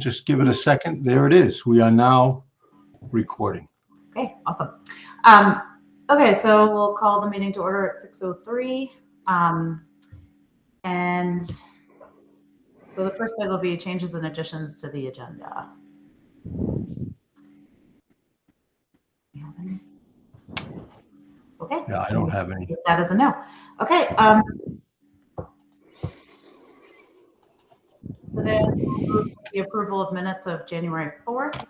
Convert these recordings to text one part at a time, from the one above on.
just give it a second. There it is. We are now recording. Okay, awesome. Okay, so we'll call the meeting to order at 6:03. And so the first thing will be changes and additions to the agenda. You have any? Okay. Yeah, I don't have any. That is a no. Okay. So then the approval of minutes of January 4th.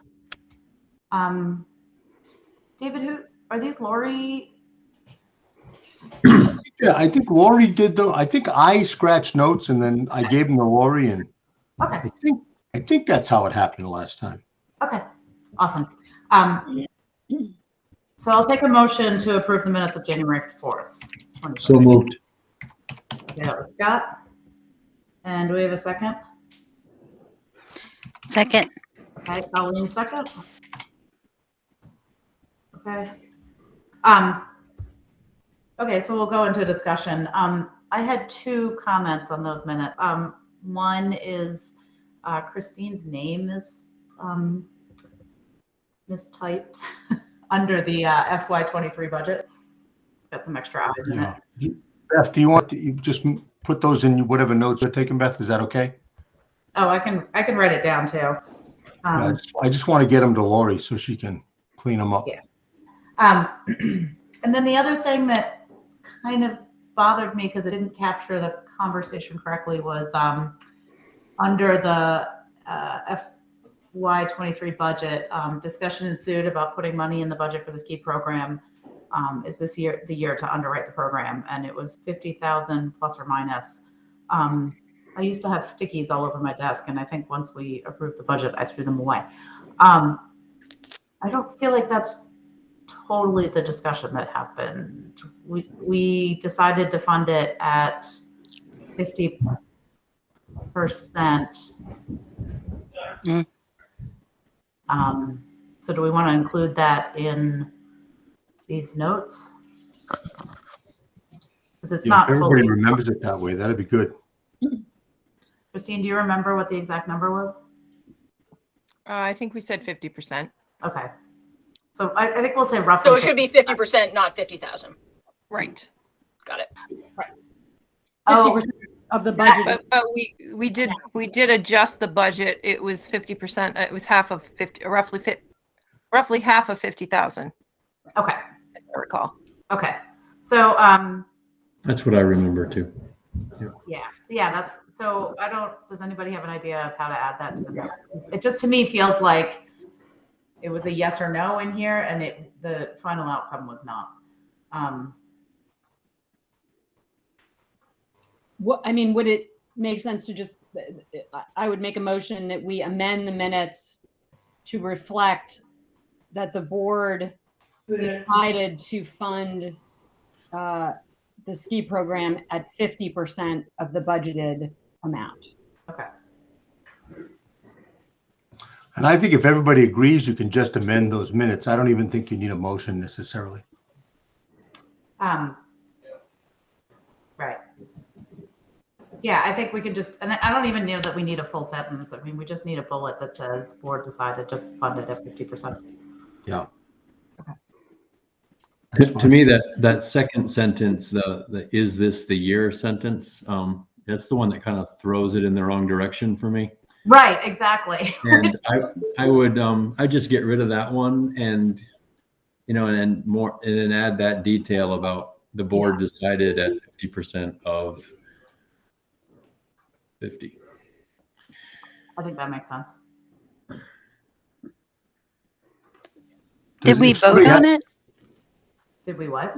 David, who are these? Lori? Yeah, I think Lori did I think I scratched notes and then I gave them to Lori, and Okay. I think that's how it happened last time. Okay. Awesome. So I'll take a motion to approve the minutes of January 4th. So moved. Okay, that was Scott. And do we have a second? Second. Okay, Colleen, second. Okay. Okay, so we'll go into discussion. I had two comments on those minutes. One is Christine's name is mistyped under the FY23 budget. Got some extra eyes in it. Beth, do you want to just put those in whatever notes you're taking, Beth? Is that okay? Oh, I can write it down too. I just want to get them to Lori so she can clean them up. Yeah. And then the other thing that kind of bothered me because it didn't capture the conversation correctly was under the FY23 budget, discussion ensued about putting money in the budget for the ski program. Is this year the year to underwrite the program? And it was 50,000 plus or minus. I used to have stickies all over my desk, and I think once we approved the budget, I threw them away. I don't feel like that's totally the discussion that happened. We decided to fund it at 50%. So do we want to include that in these notes? Because it's not If everybody fully. remembers it that way, that'd be good. Christine, do you remember what the exact number was? I think we said 50%. Okay. So I think we'll say roughly. So it should be 50%, not 50,000. Right. Got it. Right. Oh, 50% of the budget. But we did adjust the budget. It was 50%. It was half of 50, roughly half of 50,000. okay. As I recall. Okay. So That's what I remember too. yeah, that's so does anybody have an idea of how to add that to the notes? It just to me feels like it was a yes or no in here, and the final outcome was not. Would it make sense to just, I would make a motion that we amend the minutes to reflect that the board decided to fund the ski program at 50% of the budgeted amount. Okay. And I think if everybody agrees, you can just amend those minutes. I don't even think you need a motion necessarily. Right. Yeah, I think we could just, and I don't even know that we need a full sentence. I mean, we just need a bullet that says board decided to fund it at 50%. Yeah. To me, that second sentence, the "is this the year" sentence, that's the one that kind of throws it in the wrong direction for me. Right, exactly. And I'd just get rid of that one, and and then add that detail about the board decided at 50% of 50. I think that makes sense. Did we vote on it? Did we what?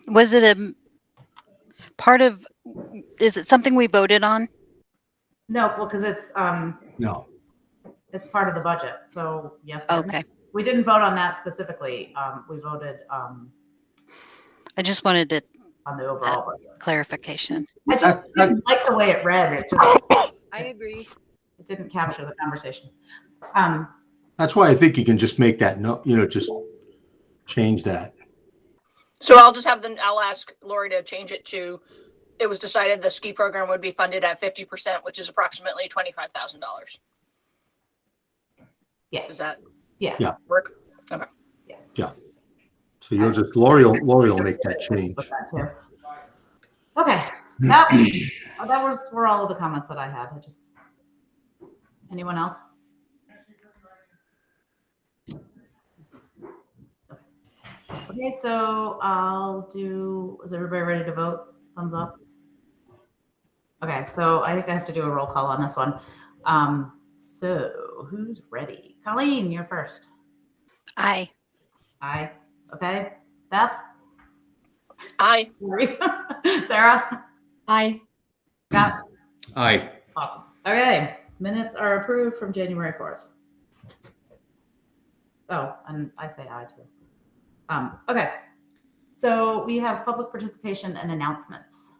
Was it a part of, is it something we voted on? No, well, because it's No. it's part of the budget. So yes. and no. Okay. We didn't vote on that specifically. We voted I just wanted to on the overall budget. clarification. I just didn't like the way it read. It just I agree. it didn't capture the conversation. That's why I think you can just make that just change that. So I'll ask Lori to change it to, it was decided the ski program would be funded at 50%, which is approximately $25,000. Yeah. Does that Yeah. work? So you'll just, Lori will make that change. With that too. Okay, that was were all of the comments that I had. Anyone else? Okay, so is everybody ready to vote? Thumbs up. Okay, so I think I have to do a roll call on this one. So who's ready? Colleen, you're first. Aye. Aye. Okay. Beth? Aye. Sarah? Aye. Scott? Aye. Awesome. Okay, minutes are approved from January 4th. Oh, and I say aye too. Okay, so we have public participation and announcements.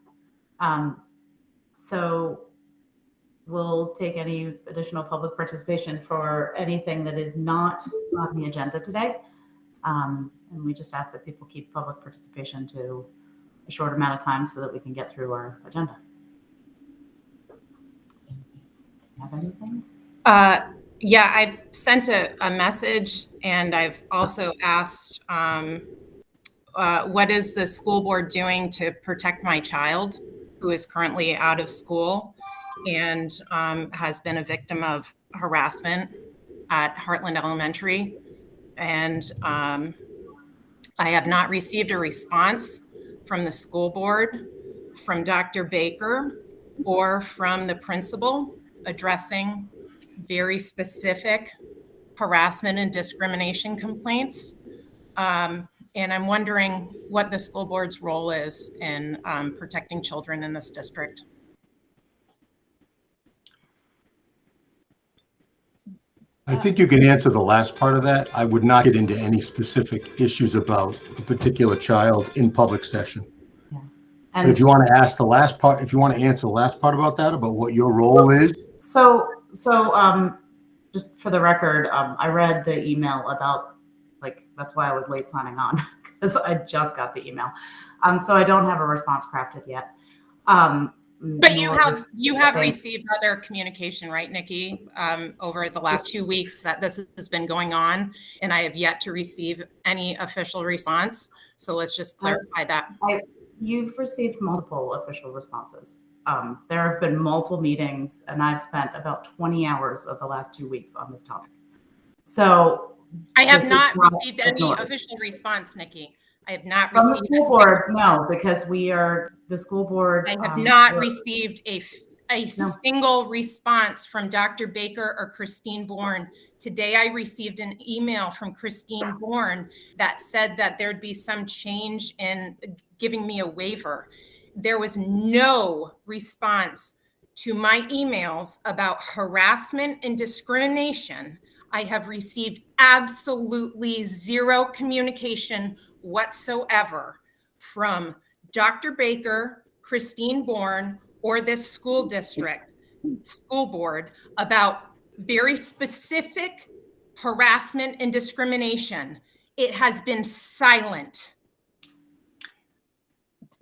So we'll take any additional public participation for anything that is not on the agenda today. And we just ask that people keep public participation to a short amount of time so that we can get through our agenda. Have anything? Yeah, I've sent a message, and I've also asked, what is the school board doing to protect my child who is currently out of school and has been a victim of harassment at Heartland Elementary. And I have not received a response from the school board, from Dr. Baker, or from the principal addressing very specific harassment and discrimination complaints. And I'm wondering what the school board's role is in protecting children in this district. I think you can answer the last part of that. I would not get into any specific issues about a particular child in public session. Yeah. But And if you want to ask the last part, if you want to answer the last part about that, about what your role is, so just for the record, I read the email about, that's why I was late signing on, because I just got the email. So I don't have a response crafted yet. But you have received other communication, right, Nikki, over the last 2 weeks that this has been going on, and I have yet to receive any official response. So let's just clarify that. You've received multiple official responses. There have been multiple meetings, and I've spent about 20 hours of the last 2 weeks on this topic. So I have this not is not received any ignored. official response, Nikki. I have not From the received school board, no, because the school board. I have not we're- received a single response from Dr. Baker or Christine Bourne. Today, I received an email from Christine Bourne that said that there'd be some change in giving me a waiver. There was no response to my emails about harassment and discrimination. I have received absolutely zero communication whatsoever from Dr. Baker, Christine Bourne, or this school board about very specific harassment and discrimination. It has been silent.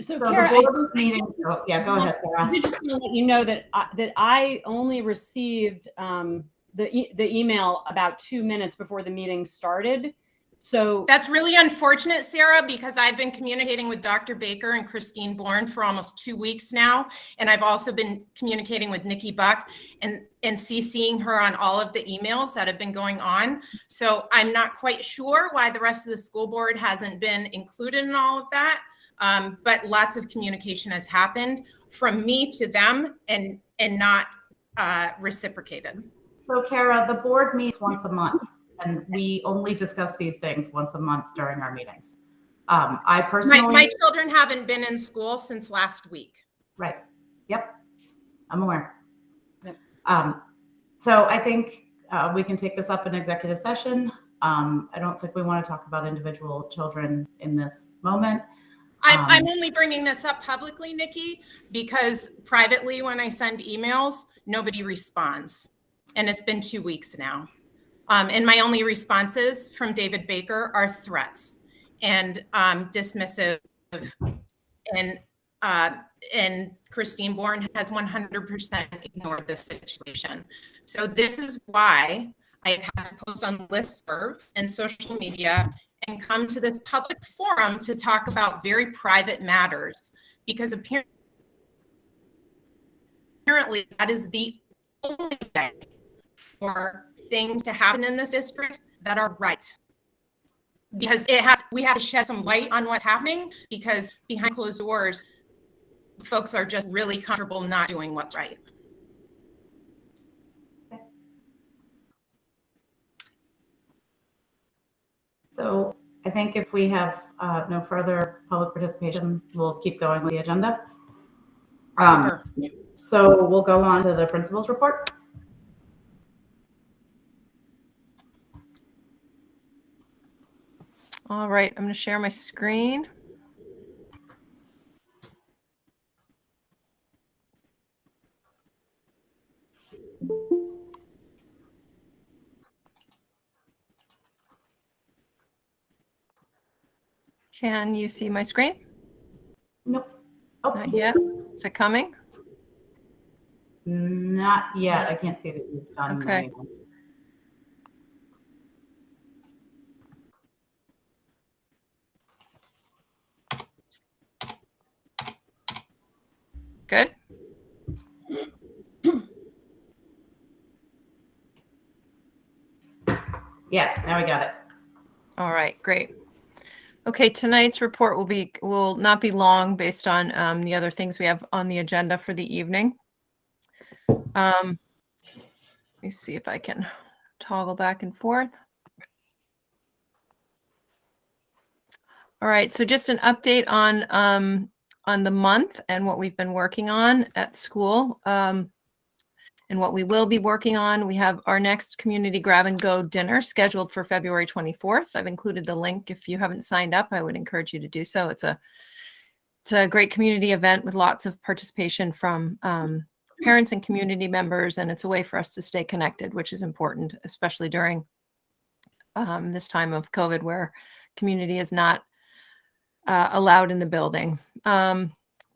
So, So Kara, the board is meeting. Oh, yeah, go ahead, Sarah. I just want to let you know that I only received the email about 2 minutes before the meeting started. So That's really unfortunate, Sarah, because I've been communicating with Dr. Baker and Christine Bourne for almost 2 weeks now. And I've also been communicating with Nikki Buck and CCing her on all of the emails that have been going on. So I'm not quite sure why the rest of the school board hasn't been included in all of that. But lots of communication has happened from me to them and not reciprocated. So Kara, the board meets once a month, and we only discuss these things once a month during our meetings. I personally, My children haven't been in school since last week. right. Yep. I'm aware. Yep. So I think we can take this up in executive session. I don't think we want to talk about individual children in this moment. I'm only bringing this up publicly, Nikki, because privately when I send emails, nobody responds. And it's been 2 weeks now. And my only responses from David Baker are threats and dismissive. And Christine Bourne has 100% ignored this situation. So this is why I've had to post on listserv and social media and come to this public forum to talk about very private matters, because apparently that is the only way for things to happen in this district that are right. Because we have to shed some light on what's happening, because behind closed doors, folks are just really comfortable not doing what's right. So I think if we have no further public participation, we'll keep going with the agenda. Super. So we'll go on to the principal's report. All right, I'm going to share my screen. Can you see my screen? Nope. Oh, Not yet. Is it coming? not yet. I can't see that you've done Okay. anything. Good. Yeah, now we got it. All right, great. Okay, tonight's report will not be long based on the other things we have on the agenda for the evening. Let me see if I can toggle back and forth. All right, so just an update on the month and what we've been working on at school. And what we will be working on, we have our next community grab and go dinner scheduled for February 24th. I've included the link. If you haven't signed up, I would encourage you to do so. It's a great community event with lots of participation from parents and community members, and it's a way for us to stay connected, which is important, especially during this time of COVID where community is not allowed in the building.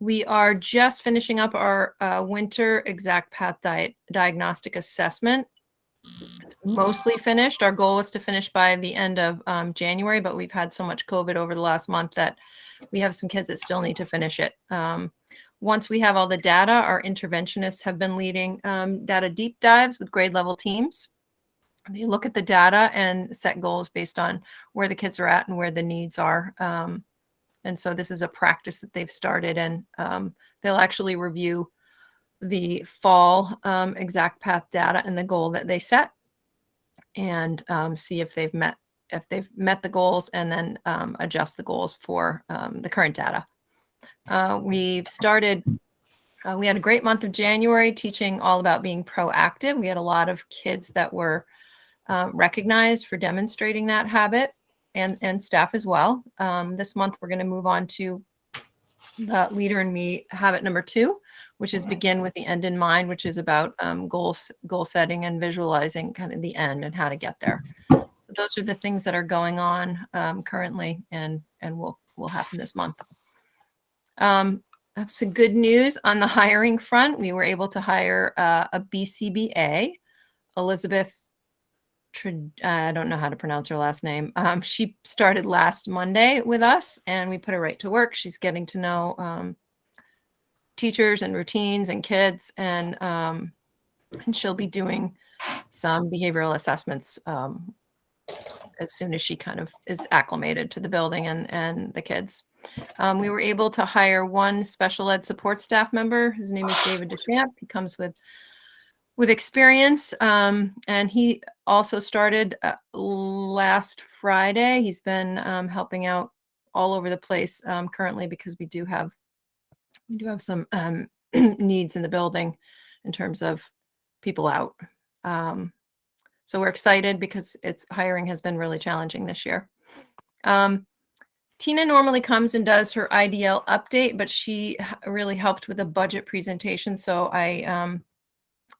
We are just finishing up our winter exact path diagnostic assessment. It's mostly finished. Our goal was to finish by the end of January, but we've had so much COVID over the last month that we have some kids that still need to finish it. Once we have all the data, our interventionists have been leading data deep dives with grade level teams. They look at the data and set goals based on where the kids are at and where the needs are. And so this is a practice that they've started, and they'll actually review the fall exact path data and the goal that they set, and see if they've met the goals, and then adjust the goals for the current data. We've started. We had a great month of January teaching all about being proactive. We had a lot of kids that were recognized for demonstrating that habit. And staff as well. This month, we're going to move on to the Leader in Me habit number 2, which is begin with the end in mind, which is about goal setting and visualizing kind of the end and how to get there. So those are the things that are going on currently and will happen this month. I have some good news on the hiring front. We were able to hire a BCBA, Elizabeth. I don't know how to pronounce her last name. She started last Monday with us, and we put her right to work. She's getting to know teachers and routines and kids, and she'll be doing some behavioral assessments as soon as she kind of is acclimated to the building and the kids. We were able to hire one special ed support staff member. His name is David Deschamps. He comes with experience, and he also started last Friday. He's been helping out all over the place currently, because we do have some needs in the building in terms of people out. So we're excited because hiring has been really challenging this year. Tina normally comes and does her IDL update, but she really helped with a budget presentation, so I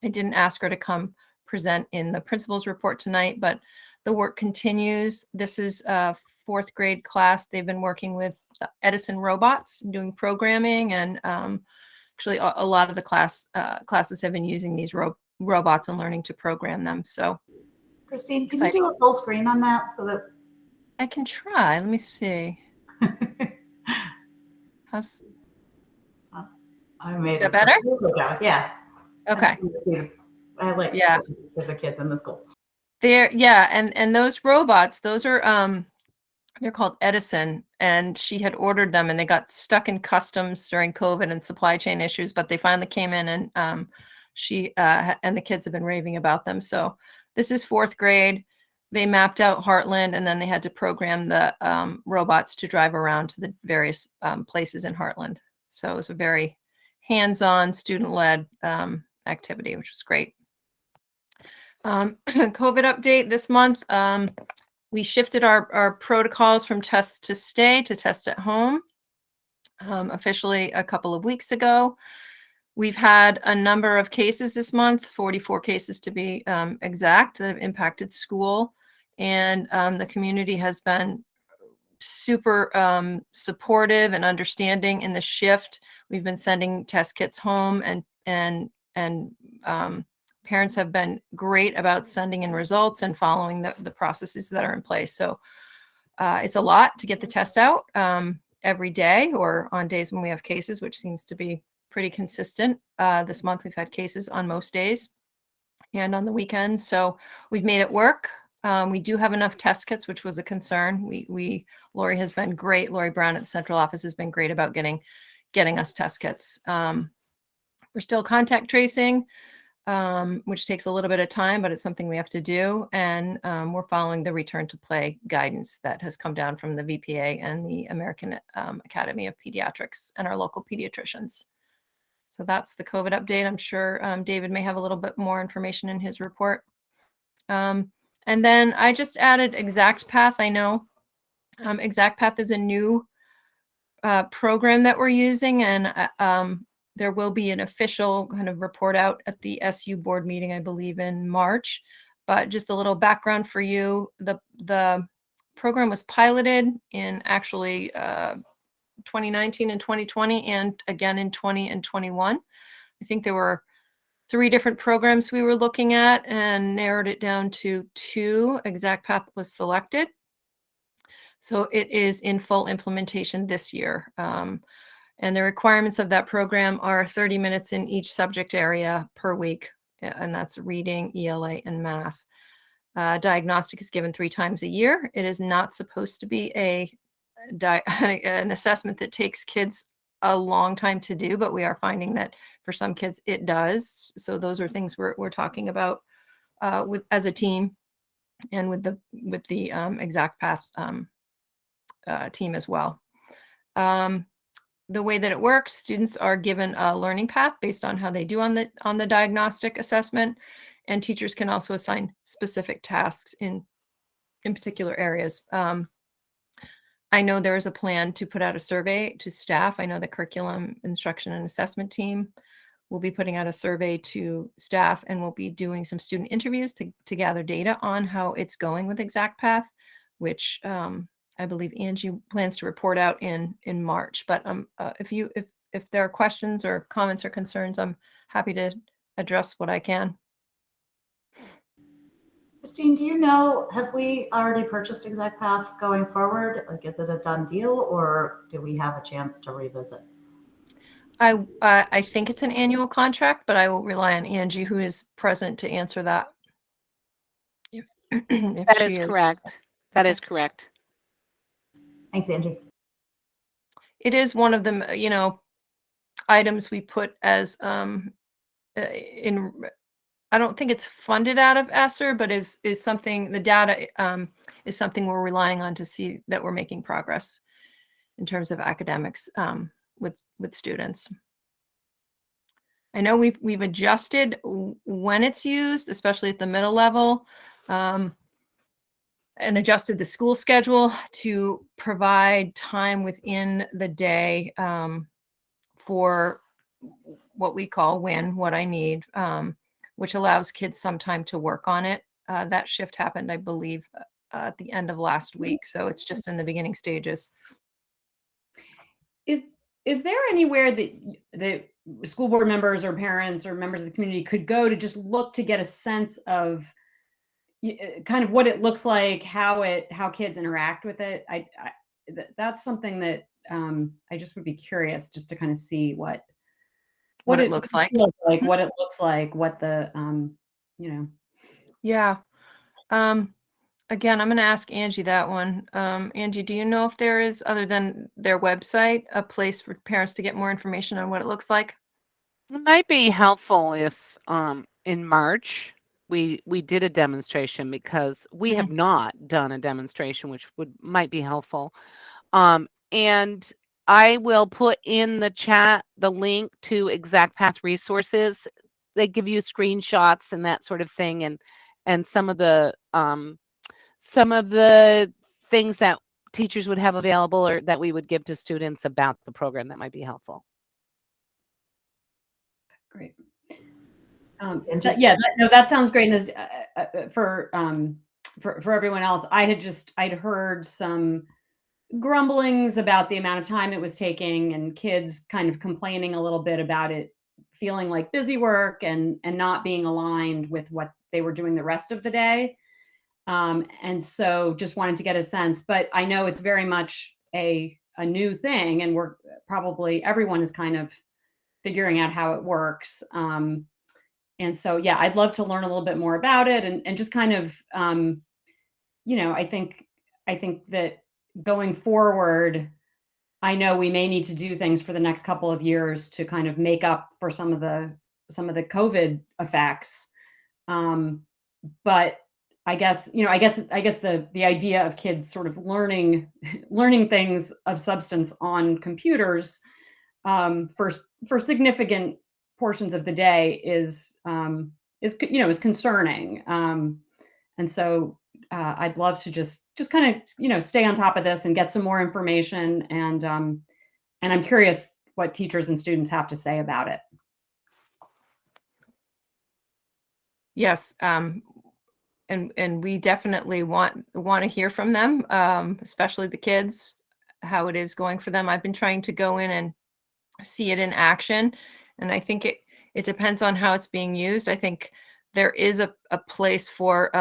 didn't ask her to come present in the principal's report tonight, but the work continues. This is a 4th grade class. They've been working with Edison robots, doing programming, and actually a lot of the classes have been using these robots and learning to program them. So Christine, can you do a full screen on that so that I can try. Let me see. How's I made Is that it? better? Yeah. okay? I have like Yeah. there's a kids in the school. Yeah, and those robots, those are they're called Edison, and she had ordered them, and they got stuck in customs during COVID and supply chain issues, but they finally came in, and she and the kids have been raving about them. So this is 4th grade. They mapped out Heartland, and then they had to program the robots to drive around to the various places in Heartland. So it was a very hands-on, student-led activity, which was great. COVID update this month. We shifted our protocols from test to stay to test at home officially a couple of weeks ago. We've had a number of cases this month, 44 cases to be exact, that have impacted school. And the community has been super supportive and understanding in the shift. We've been sending test kits home, and parents have been great about sending in results and following the processes that are in place. So it's a lot to get the tests out every day or on days when we have cases, which seems to be pretty consistent. This month we've had cases on most days and on the weekends. So we've made it work. We do have enough test kits, which was a concern. Lori has been great. Lori Brown at the central office has been great about getting us test kits. We're still contact tracing, which takes a little bit of time, but it's something we have to do. And we're following the return to play guidance that has come down from the VPA and the American Academy of Pediatrics and our local pediatricians. So that's the COVID update. I'm sure David may have a little bit more information in his report. And then I just added ExactPath. I know ExactPath is a new program that we're using, and there will be an official kind of report out at the SU board meeting, I believe, in March. But just a little background for you. The program was piloted in actually 2019 and 2020, and again in 20 and 21. I think there were 3 different programs we were looking at and narrowed it down to 2. ExactPath was selected. So it is in full implementation this year. And the requirements of that program are 30 minutes in each subject area per week, and that's reading, ELA, and math. Diagnostic is given 3 times a year. It is not supposed to be an assessment that takes kids a long time to do, but we are finding that for some kids it does. So those are things we're talking about with as a team, and with the ExactPath team as well. The way that it works, students are given a learning path based on how they do on the diagnostic assessment, and teachers can also assign specific tasks in particular areas. I know there is a plan to put out a survey to staff. I know the curriculum, instruction, and assessment team will be putting out a survey to staff, and we'll be doing some student interviews to gather data on how it's going with ExactPath, which I believe Angie plans to report out in March. But if there are questions or comments or concerns, I'm happy to address what I can. Christine, do you know, have we already purchased ExactPath going forward? Like, is it a done deal, or do we have a chance to revisit? I think it's an annual contract, but I will rely on Angie, who is present, to answer that. If That is correct. That is correct. Thanks, Angie. It is one of the items we put as I don't think it's funded out of ESSER, but is something, the data is something we're relying on to see that we're making progress in terms of academics with students. I know we've adjusted when it's used, especially at the middle level, and adjusted the school schedule to provide time within the day for what we call what I need, which allows kids some time to work on it. That shift happened, I believe, at the end of last week. So it's just in the beginning stages. Is there anywhere that the school board members or parents or members of the community could go to just look to get a sense of kind of what it looks like, how kids interact with it. That's something that I just would be curious just to kind of see what it looks like. feels like, what it looks like, what the Yeah. Again, I'm going to ask Angie that one. Angie, do you know if there is, other than their website, a place for parents to get more information on what it looks like? It might be helpful if in March we did a demonstration, because we have not done a demonstration, which might be helpful. And I will put in the chat the link to Exact Path resources. They give you screenshots and that sort of thing, and some of the things that teachers would have available or that we would give to students about the program that might be helpful. Great. That sounds great. And as, for everyone else, I'd heard some grumblings about the amount of time it was taking, and kids kind of complaining a little bit about it feeling like busy work and not being aligned with what they were doing the rest of the day. And so just wanted to get a sense, but I know it's very much a new thing, and everyone is kind of figuring out how it works. And so, yeah, I'd love to learn a little bit more about it, and just kind of, I think that going forward, I know we may need to do things for the next couple of years to kind of make up for some of the COVID effects. But I guess the idea of kids sort of learning things of substance on computers for significant portions of the day is concerning. And so I'd love to just kind of stay on top of this and get some more information, and I'm curious what teachers and students have to say about it. Yes. And we definitely want to hear from them, especially the kids, how it is going for them. I've been trying to go in and see it in action, and I think it depends on how it's being used. I think there is a place for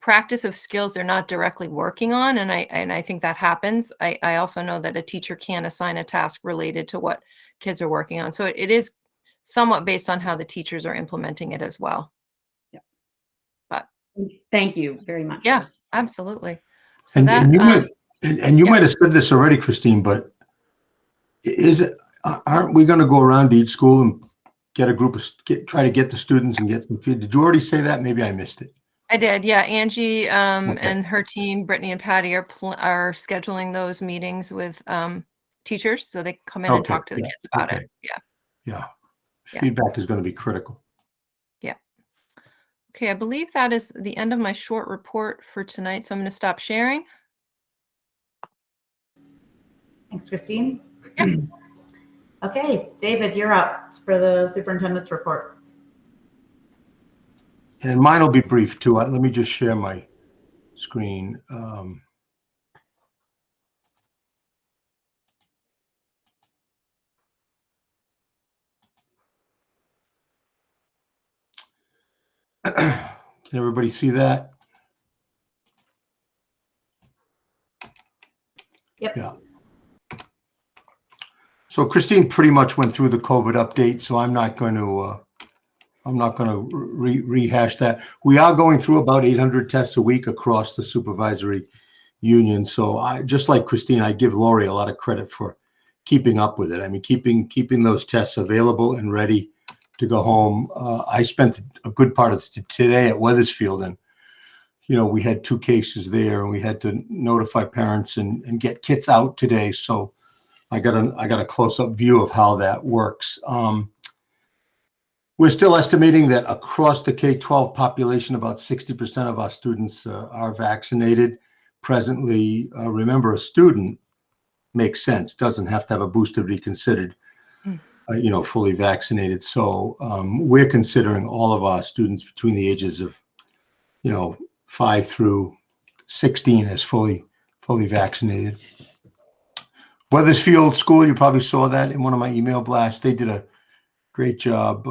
practice of skills they're not directly working on, and I think that happens. I also know that a teacher can assign a task related to what kids are working on, so it is somewhat based on how the teachers are implementing it as well. Thank you very much. Yeah, absolutely. So and you might have said this already, Christine, but aren't we going to go around to each school and try to get the students and get some feedback? Did you already say that? Maybe I missed it. I did. Yeah. Angie Okay. and her team, Brittany and Patty, are scheduling those meetings with teachers, so they come in and talk to the kids about it. Yeah. Feedback is going to be critical. Okay, I believe that is the end of my short report for tonight, so I'm going to stop sharing. Thanks, Christine. Yeah. Okay, David, you're up for the superintendent's report. And mine will be brief too. Let me just share my screen. Can everybody see that? Yep. Yeah. So Christine pretty much went through the COVID update, so I'm not going to rehash that. We are going through about 800 tests a week across the supervisory union. So just like Christine, I give Lori a lot of credit for keeping up with it. I mean, keeping those tests available and ready to go home. I spent a good part of today at Wethersfield, and we had 2 cases there, and we had to notify parents and get kits out today. So I got a close-up view of how that works. We're still estimating that across the K-12 population, about 60% of our students are vaccinated presently. Remember, a student makes sense, doesn't have to have a booster to be considered fully vaccinated. So we're considering all of our students between the ages of 5 through 16 as fully vaccinated. Wethersfield School, you probably saw that in one of my email blasts. They did a great job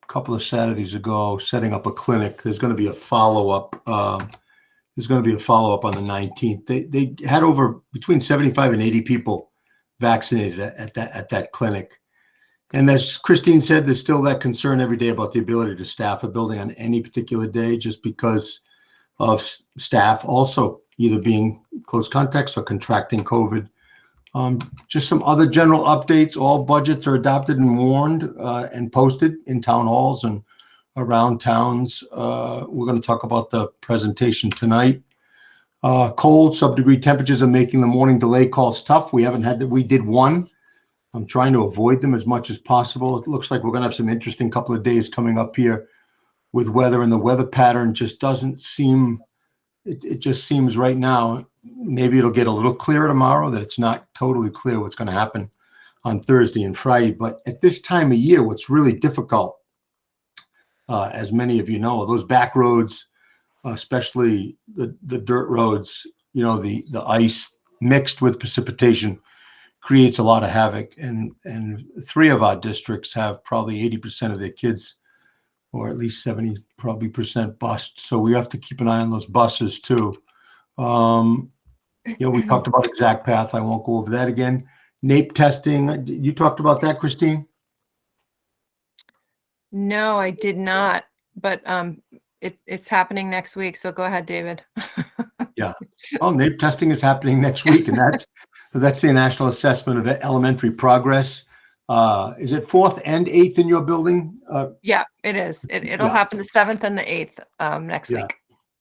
couple of Saturdays ago, setting up a clinic. There's going to be a follow-up. There's going to be a follow-up on the 19th. They had over between 75 and 80 people vaccinated at that clinic. And as Christine said, there's still that concern every day about the ability to staff a building on any particular day, just because of staff also either being close contacts or contracting COVID. Just some other general updates. All budgets are adopted and warned and posted in town halls and around towns. We're going to talk about the presentation tonight. Cold sub-degree temperatures are making the morning delay calls tough. We did one. I'm trying to avoid them as much as possible. It looks like we're going to have some interesting couple of days coming up here with weather, and the weather pattern just doesn't seem, it just seems right now, maybe it'll get a little clearer tomorrow, that it's not totally clear what's going to happen on Thursday and Friday. But at this time of year, what's really difficult, as many of you know, those back roads, especially the dirt roads, you know, the ice mixed with precipitation creates a lot of havoc. And 3 of our districts have probably 80% of their kids, or at least 70 probably percent bused. So we have to keep an eye on those buses too. You know, we talked about exact path. I won't go over that again. NAEP testing. You talked about that, Christine? No, I did not, but it's happening next week. So go ahead, David. Yeah. Oh, NAEP testing is happening next week, and that's the National Assessment of Elementary Progress. Is it 4th and 8th in your building? Yeah, it is. It'll Yeah. happen the 7th and the 8th next week.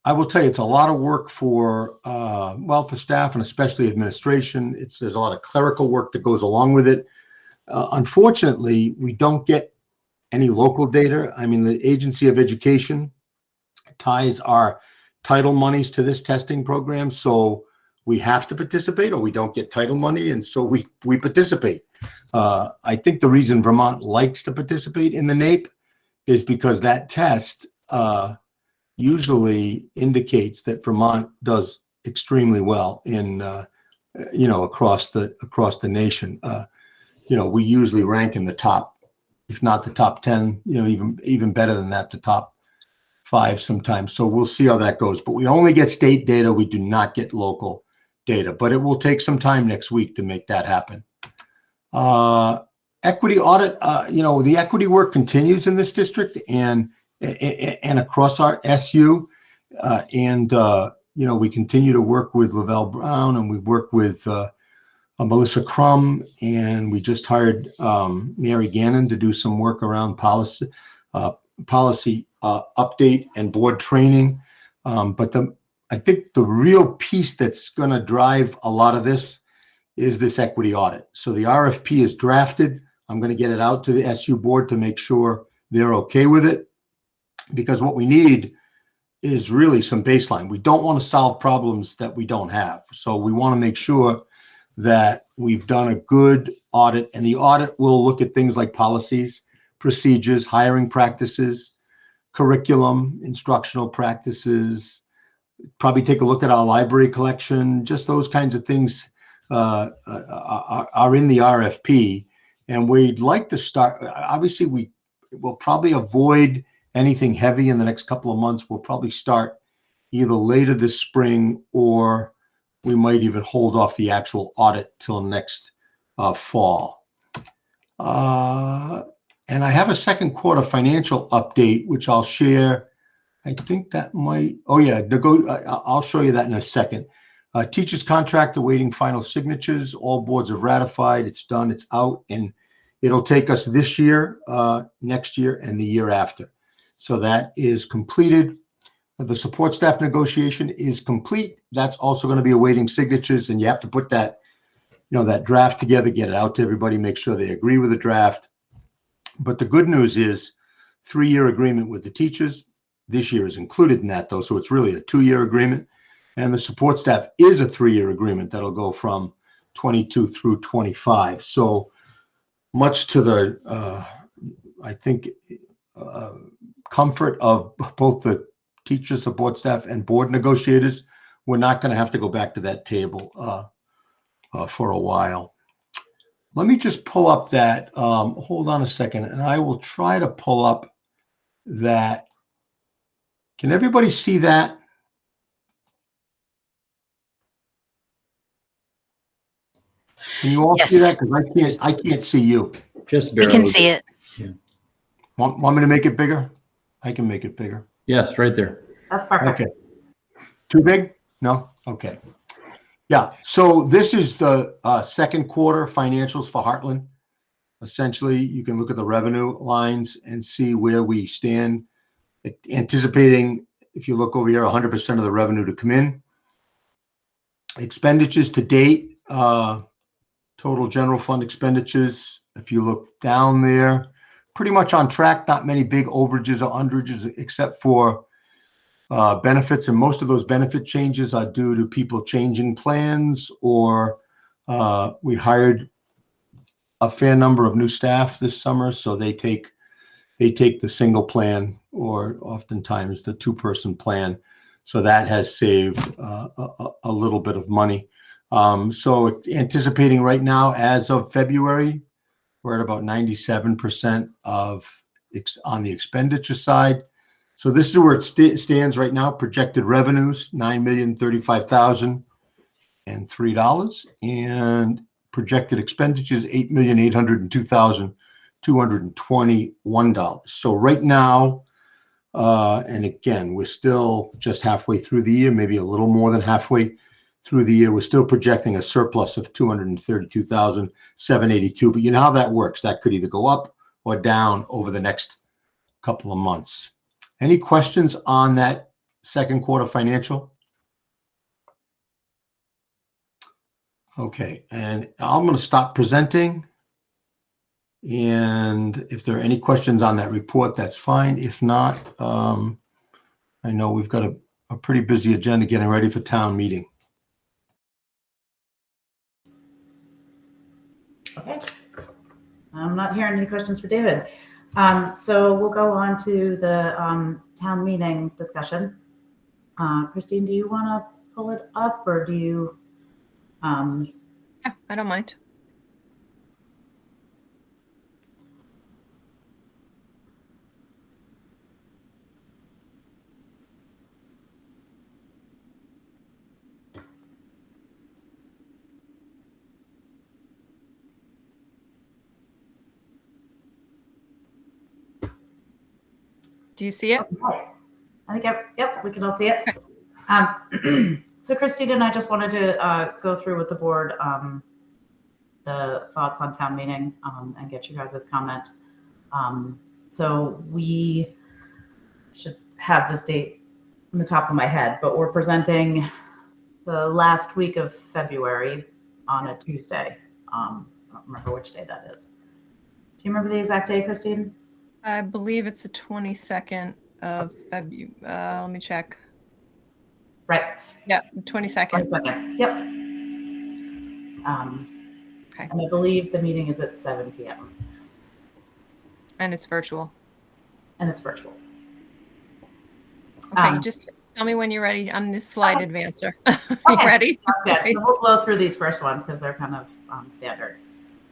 I will tell you, it's a lot of work for for staff and especially administration. There's a lot of clerical work that goes along with it. Unfortunately, we don't get any local data. I mean, the Agency of Education ties our title monies to this testing program, so we have to participate or we don't get title money, and so we participate. I think the reason Vermont likes to participate in the NAEP is because that test usually indicates that Vermont does extremely well in across the nation. We usually rank in the top, if not the top 10, even better than that, the top 5 sometimes. So we'll see how that goes. But we only get state data. We do not get local data. But it will take some time next week to make that happen. Equity audit. The equity work continues in this district and across our SU. We continue to work with Lavelle Brown, and we work with Melissa Crum, and we just hired Mary Gannon to do some work around policy update and board training. But I think the real piece that's going to drive a lot of this is this equity audit. So the RFP is drafted. I'm going to get it out to the SU board to make sure they're okay with it, because what we need is really some baseline. We don't want to solve problems that we don't have. So we want to make sure that we've done a good audit, and the audit will look at things like policies, procedures, hiring practices, curriculum, instructional practices, probably take a look at our library collection. Just those kinds of things are in the RFP. And we'd like to start, obviously we will probably avoid anything heavy in the next couple of months. We'll probably start either later this spring, or we might even hold off the actual audit till next fall. And I have a second quarter financial update, which I'll share. I think that might, I'll show you that in a second. Teachers contract awaiting final signatures. All boards have ratified. It's done, it's out, and it'll take us this year, next year, and the year after. So that is completed. The support staff negotiation is complete. That's also going to be awaiting signatures, and you have to put that, that draft together, get it out to everybody, make sure they agree with the draft. But the good news is 3-year agreement with the teachers. This year is included in that, though, so it's really a 2-year agreement. And the support staff is a 3-year agreement that'll go from 22 through 25. So much to the, comfort of both the teacher support staff and board negotiators, we're not going to have to go back to that table for a while. Let me just pull up that, hold on a second, and I will try to pull up that, can everybody see that? Can you all see Yes. that? Because I can't see you. Just We barely. can see it. Want me to make it bigger? I can make it bigger. Yes, right there. That's perfect. Okay. Too big? No? Okay. Yeah. So this is the second quarter financials for Heartland. Essentially, you can look at the revenue lines and see where we stand. Anticipating, if you look over here, 100% of the revenue to come in. Expenditures to date, total general fund expenditures, if you look down there, pretty much on track. Not many big overages or underages except for benefits, and most of those benefit changes are due to people changing plans, or we hired a fair number of new staff this summer, so they take the single plan or oftentimes the two-person plan. So that has saved a little bit of money. So anticipating right now, as of February, we're at about 97% on the expenditure side. So this is where it stands right now. Projected revenues, $9,035,003, and projected expenditures, $8,802,221. So right now, and again, we're still just halfway through the year, maybe a little more than halfway through the year. We're still projecting a surplus of $232,782. But you know how that works. That could either go up or down over the next couple of months. Any questions on that second quarter financial? Okay, and I'm going to stop presenting. And if there are any questions on that report, that's fine. If not, I know we've got a pretty busy agenda getting ready for town meeting. Okay. I'm not hearing any questions for David. So we'll go on to the town meeting discussion. Christine, do you want to pull it up, or do you? Yeah, I don't mind. Do you see it? Okay. I think, yep, we can all see it. So Christine and I just wanted to go through with the board the thoughts on town meeting and get you guys' comment. So we should have this date on the top of my head, but we're presenting the last week of February on a Tuesday. I don't remember which day that is. Do you remember the exact day, Christine? I believe it's the 22nd of February. Let me check. Right. Yeah, 22nd. 22nd. Yep. Okay. And I believe the meeting is at 7 p.m. And it's virtual. and it's virtual. Okay, just tell me when you're ready. I'm the slide advancer. You ready? Okay, so we'll blow through these first ones because they're kind of standard.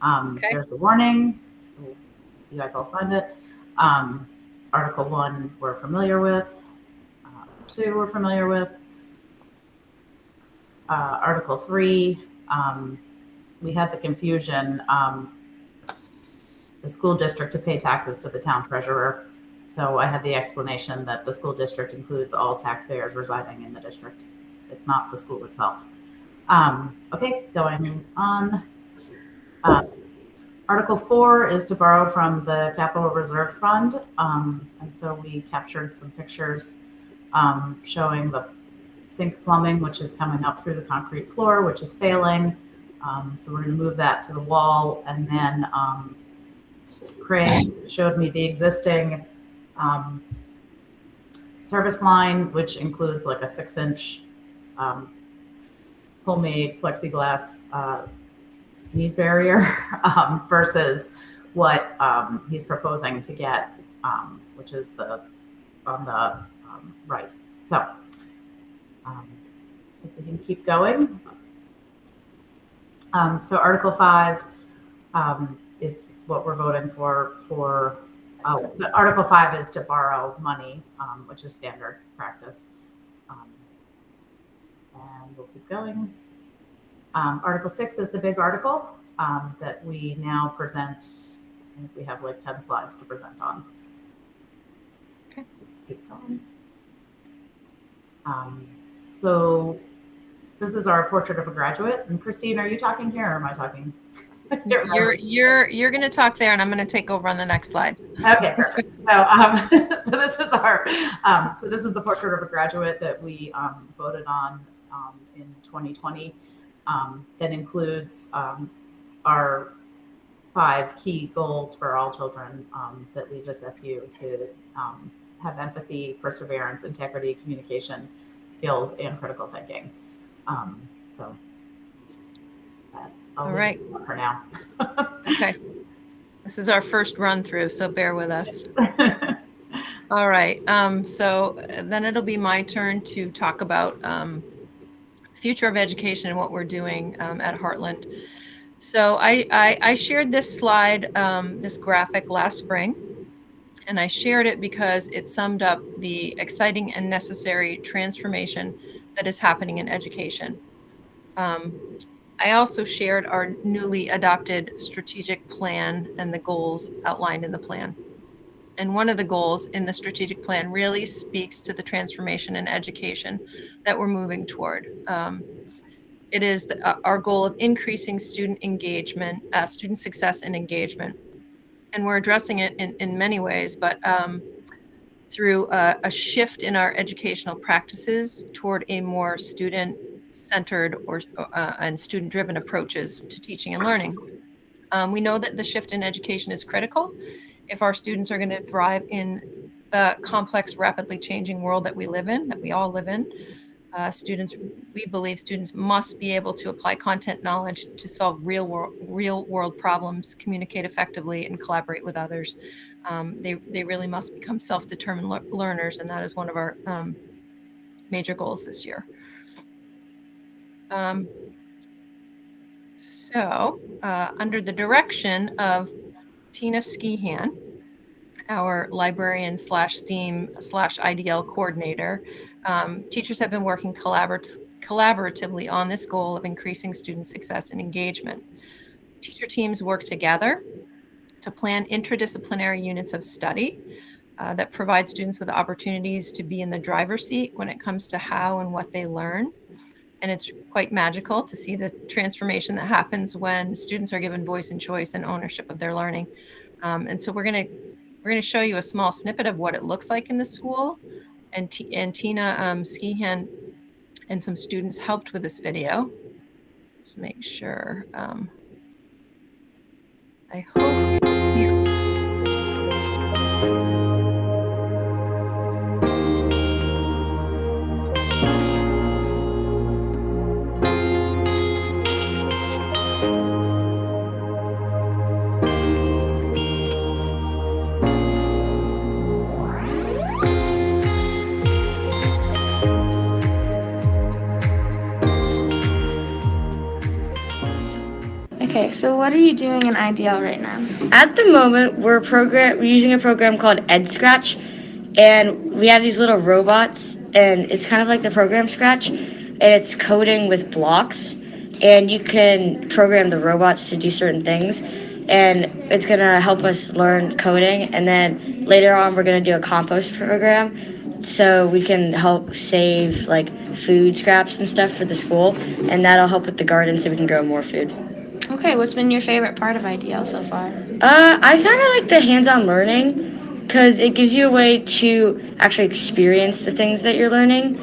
Okay. There's the warning. You guys all signed it. Article 1 we're familiar with. 2 we're familiar with. Article 3, we had the confusion, the school district to pay taxes to the town treasurer. So I had the explanation that the school district includes all taxpayers residing in the district. It's not the school itself. Okay, going on. Article 4 is to borrow from the Capital Reserve Fund. And so we captured some pictures showing the sink plumbing, which is coming up through the concrete floor, which is failing. So we're going to move that to the wall. And then Craig showed me the existing service line, which includes like a 6-inch homemade plexiglass sneeze barrier versus what he's proposing to get, which is on the right. So if we can keep going. So Article 5 is what we're voting for Oh, the Article 5 is to borrow money, which is standard practice. And we'll keep going. Article 6 is the big article that we now present. I think we have like 10 slides to present on. Okay. Keep going. So this is our portrait of a graduate. And Christine, are you talking here or am I talking? I can't remember. You're going to talk there, and I'm going to take over on the next slide. Okay, perfect. So, so this is our, so this is the portrait of a graduate that we voted on in 2020. That includes our 5 key goals for all children that leave this SU to have empathy, perseverance, integrity, communication skills, and critical thinking. So I'll All leave right. it for now. Okay. This is our first run through, so bear with us. All right. So then it'll be my turn to talk about future of education and what we're doing at Heartland. So I shared this slide, this graphic last spring, and I shared it because it summed up the exciting and necessary transformation that is happening in education. I also shared our newly adopted strategic plan and the goals outlined in the plan. And one of the goals in the strategic plan really speaks to the transformation in education that we're moving toward. It is our goal of increasing student engagement, student success and engagement. And we're addressing it in many ways, but through a shift in our educational practices toward a more student-centered and student-driven approaches to teaching and learning. We know that the shift in education is critical if our students are going to thrive in the complex, rapidly changing world that we live in, that we all live in. We believe students must be able to apply content knowledge to solve real world problems, communicate effectively, and collaborate with others. They really must become self-determined learners, and that is one of our major goals this year. Under the direction of Tina Skehan, our librarian / STEAM / IDL coordinator, teachers have been working collaboratively on this goal of increasing student success and engagement. Teacher teams work together to plan interdisciplinary units of study that provide students with opportunities to be in the driver's seat when it comes to how and what they learn. And it's quite magical to see the transformation that happens when students are given voice and choice and ownership of their learning. And so we're going to show you a small snippet of what it looks like in the school. And Tina Skehan and some students helped with this video. Just make sure. I hope you. Okay, so what are you doing in IDL right now? At the moment, we're using a program called EdScratch, and we have these little robots, and it's kind of like the program Scratch, and it's coding with blocks, and you can program the robots to do certain things, and it's gonna help us learn coding, and then later on we're gonna do a compost program, so we can help save like food scraps and stuff for the school, and that'll help with the garden so we can grow more food. Okay, what's been your favorite part of IDL so far? I kind of like the hands-on learning because it gives you a way to actually experience the things that you're learning,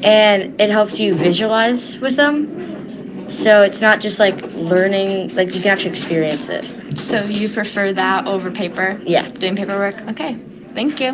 and it helps you visualize with them. So it's not just like learning, like you can actually experience it. So you prefer that over paper? Yeah. Doing paperwork? Okay, thank you.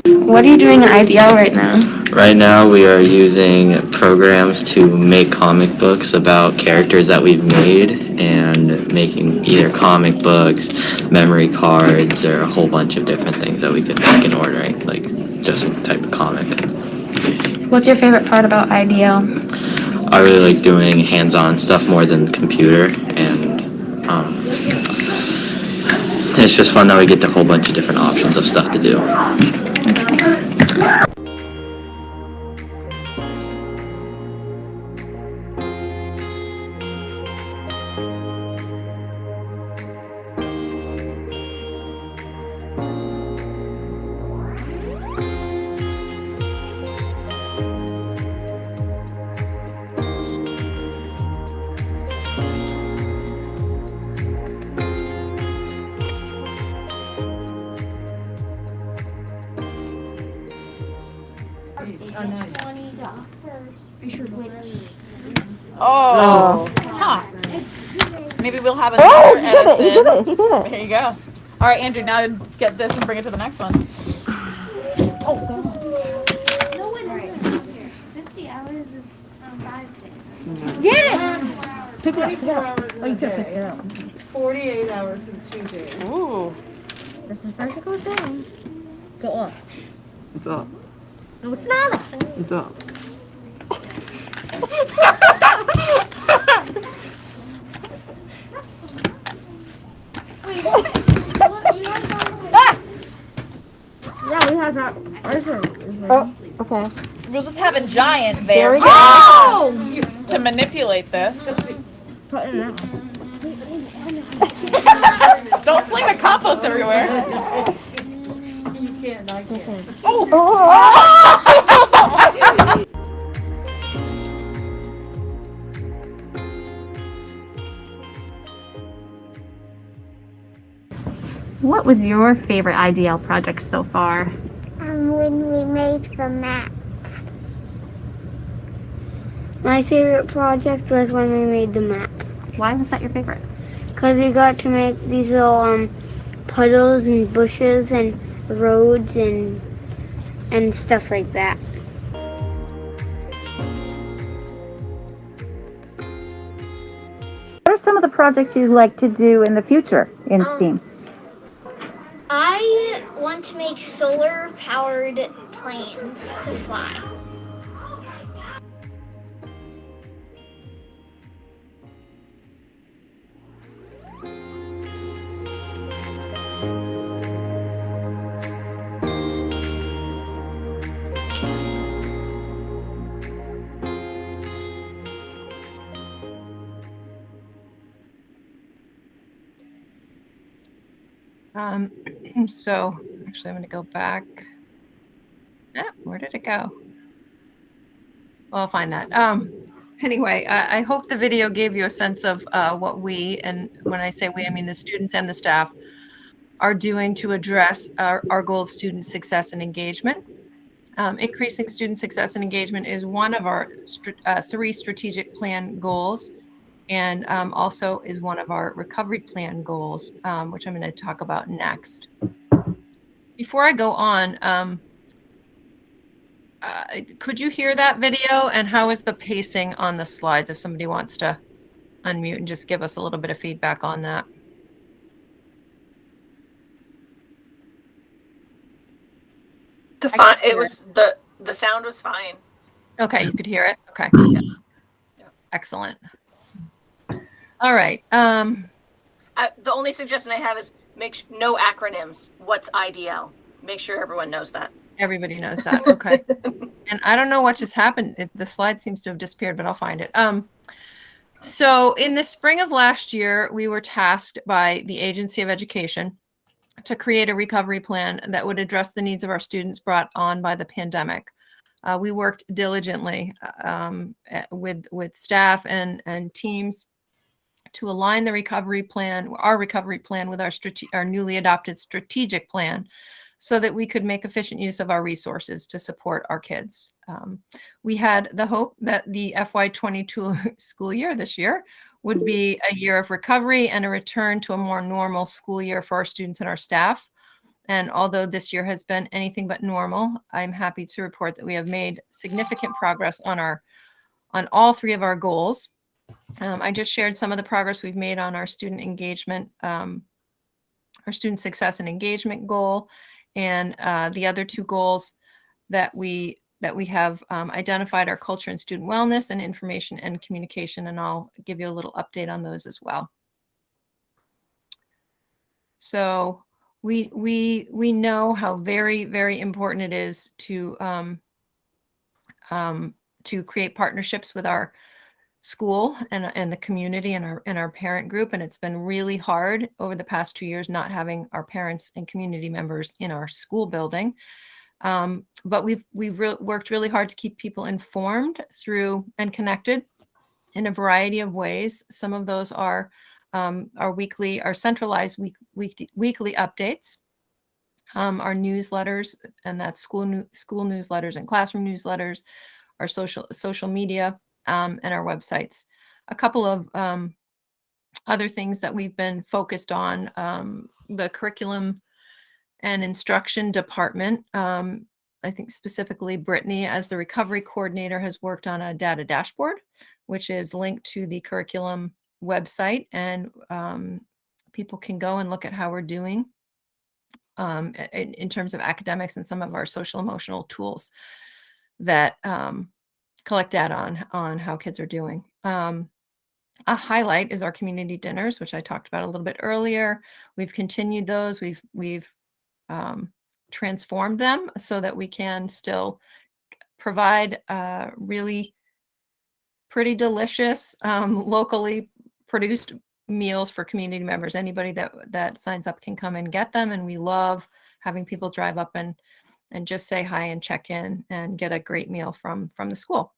What are you doing in IDL right now? Right now, we are using programs to make comic books about characters that we've made and making either comic books, memory cards, or a whole bunch of different things that we could make in ordering, like just a type of comic. What's your favorite part about IDL? I really like doing hands-on stuff more than computer, and it's just fun that we get a whole bunch of different options of stuff to do. Oh. Huh. Maybe we'll have another Edison. He did it. There you go. All right, Andrew, now get this and bring it to the next one. Oh, God. No one is 50 hours is 5 days. Get it! Pick it up. Oh, you could pick it up. 48 hours and 2 days. Ooh. This is vertical down. Go up. It's up. No, it's not. It's up. Yeah, we have our. Oh, okay. We'll just have a giant There there we go. Oh! to manipulate this. Put it in. Don't fling the compost everywhere. You can't, I can't. What was your favorite IDL project so far? When we made the map. My favorite project was when we made the map. Why was that your favorite? Because we got to make these little puddles and bushes and roads and stuff like that. What are some of the projects you'd like to do in the future in STEAM? I want to make solar-powered planes to fly. So actually I'm going to go back. Where did it go? Well, I'll find that. Anyway, I hope the video gave you a sense of what we, and when I say we, I mean the students and the staff, are doing to address our goal of student success and engagement. Increasing student success and engagement is one of our 3 strategic plan goals, and also is one of our recovery plan goals, which I'm going to talk about next. Before I go on, could you hear that video, and how is the pacing on the slides, if somebody wants to unmute and just give us a little bit of feedback on that? The sound was fine. Okay, you could hear it. Okay. Excellent. All right. The only suggestion I have is no acronyms. What's IDL? Make sure everyone knows that. Everybody knows that. Okay. And I don't know what just happened. The slide seems to have disappeared, but I'll find it. So in the spring of last year, we were tasked by the Agency of Education to create a recovery plan that would address the needs of our students brought on by the pandemic. We worked diligently with staff and teams to align the recovery plan, our recovery plan, with our newly adopted strategic plan, so that we could make efficient use of our resources to support our kids. We had the hope that the FY22 school year this year would be a year of recovery and a return to a more normal school year for our students and our staff. And although this year has been anything but normal, I'm happy to report that we have made significant progress on all three of our goals. I just shared some of the progress we've made on our student engagement, our student success and engagement goal, and the other two goals that we have identified are culture and student wellness and information and communication, and I'll give you a little update on those as well. So we know how very, very important it is to create partnerships with our school and the community and our parent group, and it's been really hard over the past 2 years not having our parents and community members in our school building. But we've worked really hard to keep people informed through and connected in a variety of ways. Some of those are our centralized weekly updates, our newsletters, and that's school newsletters and classroom newsletters, our social media, and our websites. A couple of other things that we've been focused on, the curriculum and instruction department. I think specifically Brittany, as the recovery coordinator, has worked on a data dashboard, which is linked to the curriculum website, and people can go and look at how we're doing in terms of academics and some of our social emotional tools that collect data on how kids are doing. A highlight is our community dinners, which I talked about a little bit earlier. We've continued those. We've transformed them so that we can still provide really pretty delicious, locally produced meals for community members. Anybody that signs up can come and get them, and we love having people drive up and just say hi and check in and get a great meal from the school.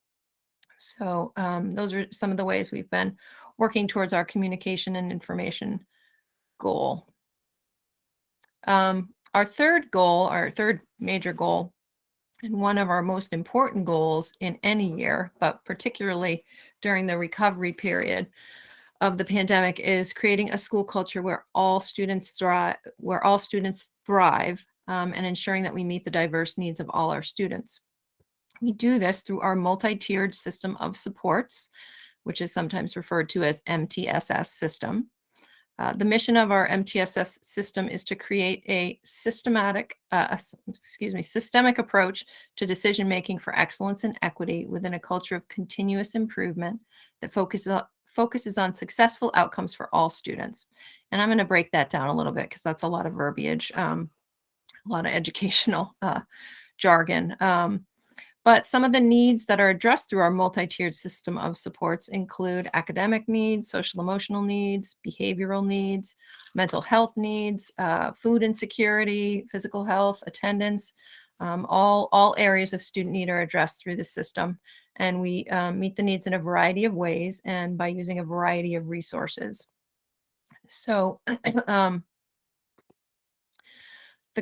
So those are some of the ways we've been working towards our communication and information goal. Our third major goal, and one of our most important goals in any year, but particularly during the recovery period of the pandemic, is creating a school culture where all students thrive, and ensuring that we meet the diverse needs of all our students. We do this through our multi-tiered system of supports, which is sometimes referred to as MTSS system. The mission of our MTSS system is to create a systemic approach to decision-making for excellence and equity within a culture of continuous improvement that focuses on successful outcomes for all students. And I'm going to break that down a little bit because that's a lot of verbiage, a lot of educational jargon. But some of the needs that are addressed through our multi-tiered system of supports include academic needs, social emotional needs, behavioral needs, mental health needs, food insecurity, physical health, attendance. All areas of student need are addressed through the system. And we meet the needs in a variety of ways and by using a variety of resources. So the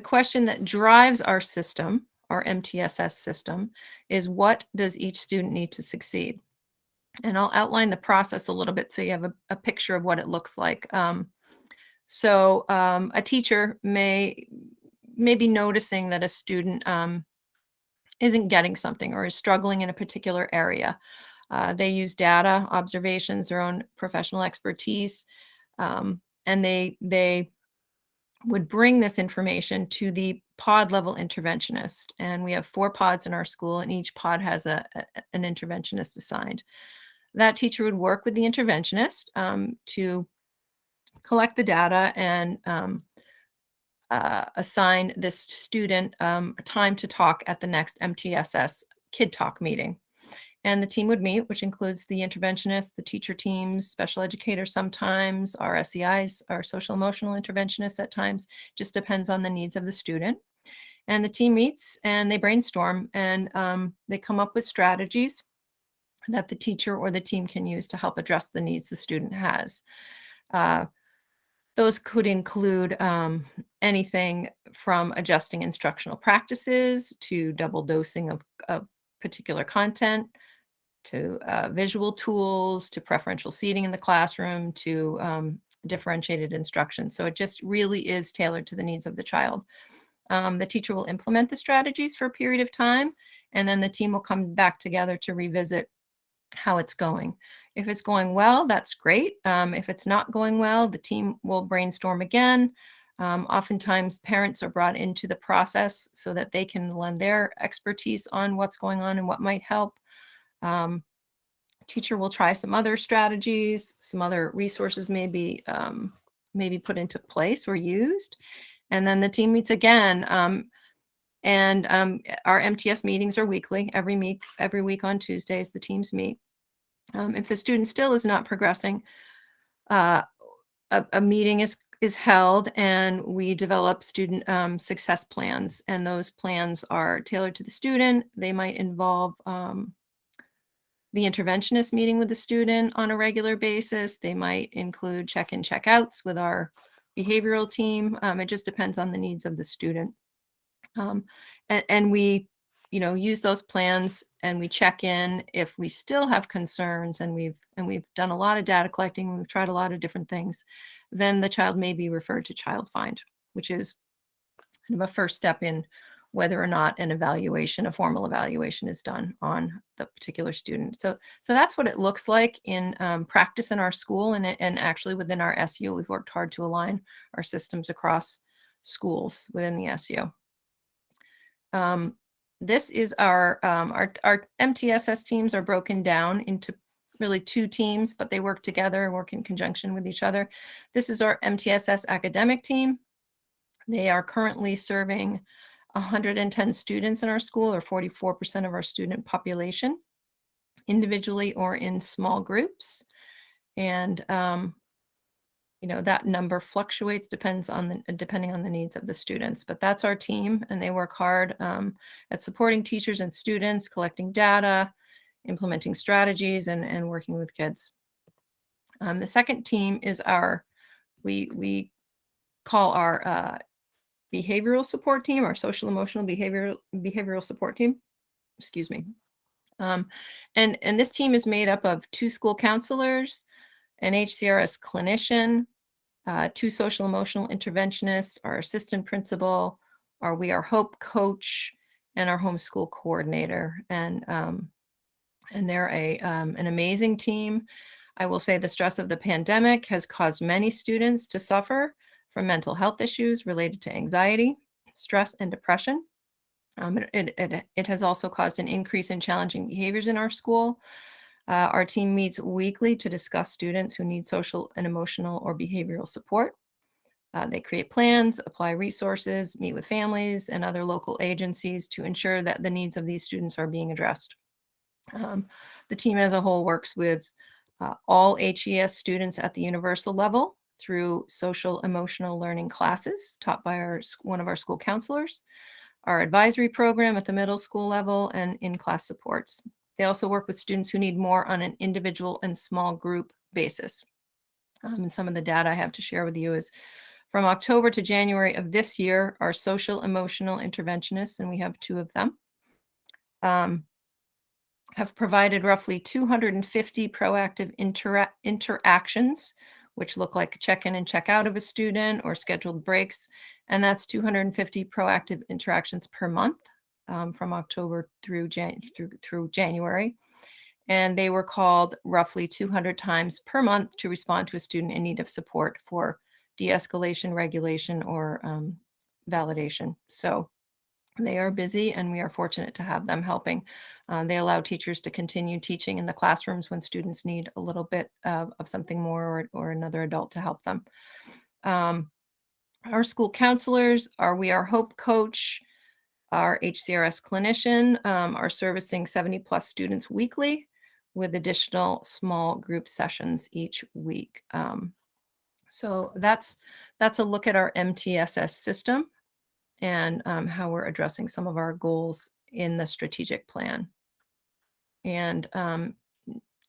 question that drives our system, our MTSS system, is what does each student need to succeed? And I'll outline the process a little bit so you have a picture of what it looks like. So a teacher may be noticing that a student isn't getting something or is struggling in a particular area. They use data, observations, their own professional expertise, and they would bring this information to the pod level interventionist. And we have 4 pods in our school, and each pod has an interventionist assigned. That teacher would work with the interventionist to collect the data and assign this student a time to talk at the next MTSS Kid Talk meeting. And the team would meet, which includes the interventionist, the teacher teams, special educators sometimes, our SEIs, our social emotional interventionists at times, just depends on the needs of the student. And the team meets and they brainstorm and they come up with strategies that the teacher or the team can use to help address the needs the student has. Those could include anything from adjusting instructional practices to double dosing of particular content, to visual tools, to preferential seating in the classroom, to differentiated instruction. So it just really is tailored to the needs of the child. The teacher will implement the strategies for a period of time, and then the team will come back together to revisit how it's going. If it's going well, that's great. If it's not going well, the team will brainstorm again. Oftentimes parents are brought into the process so that they can lend their expertise on what's going on and what might help. Teacher will try some other strategies, some other resources may be put into place or used. And then the team meets again. Our MTS meetings are weekly. Every week on Tuesdays, the teams meet. If the student still is not progressing, a meeting is held, and we develop student success plans. And those plans are tailored to the student. They might involve the interventionist meeting with the student on a regular basis. They might include check-in, check-outs with our behavioral team. It just depends on the needs of the student. And we, use those plans, and we check in if we still have concerns, and we've done a lot of data collecting. We've tried a lot of different things. Then the child may be referred to Child Find, which is kind of a first step in whether or not a formal evaluation is done on the particular student. So that's what it looks like in practice in our school, and actually within our SU. We've worked hard to align our systems across schools within the SU. This is our MTSS teams are broken down into really two teams, but they work together, work in conjunction with each other. This is our MTSS academic team. They are currently serving 110 students in our school, or 44% of our student population, individually or in small groups. And that number fluctuates, depending on the needs of the students. But that's our team, and they work hard at supporting teachers and students, collecting data, implementing strategies, and working with kids. The second team is we call our behavioral support team, our social emotional behavioral support team. Excuse me. And this team is made up of 2 school counselors, an HCRS clinician, 2 social emotional interventionists, our assistant principal, our We Are Hope coach, and our homeschool coordinator. And they're an amazing team. I will say the stress of the pandemic has caused many students to suffer from mental health issues related to anxiety, stress, and depression. It has also caused an increase in challenging behaviors in our school. Our team meets weekly to discuss students who need social and emotional or behavioral support. They create plans, apply resources, meet with families and other local agencies to ensure that the needs of these students are being addressed. The team as a whole works with all HES students at the universal level through social emotional learning classes taught by one of our school counselors, our advisory program at the middle school level, and in-class supports. They also work with students who need more on an individual and small group basis. And some of the data I have to share with you is from October to January of this year, our social emotional interventionists, and we have 2 of them, have provided roughly 250 proactive interactions, which look like check-in and check-out of a student or scheduled breaks. And that's 250 proactive interactions per month from October through January. And they were called roughly 200 times per month to respond to a student in need of support for de-escalation, regulation, or validation. So they are busy, and we are fortunate to have them helping. They allow teachers to continue teaching in the classrooms when students need a little bit of something more, or another adult to help them. Our school counselors, our We Are Hope coach, our HCRS clinician are servicing 70 plus students weekly with additional small group sessions each week. So that's a look at our MTSS system and how we're addressing some of our goals in the strategic plan. And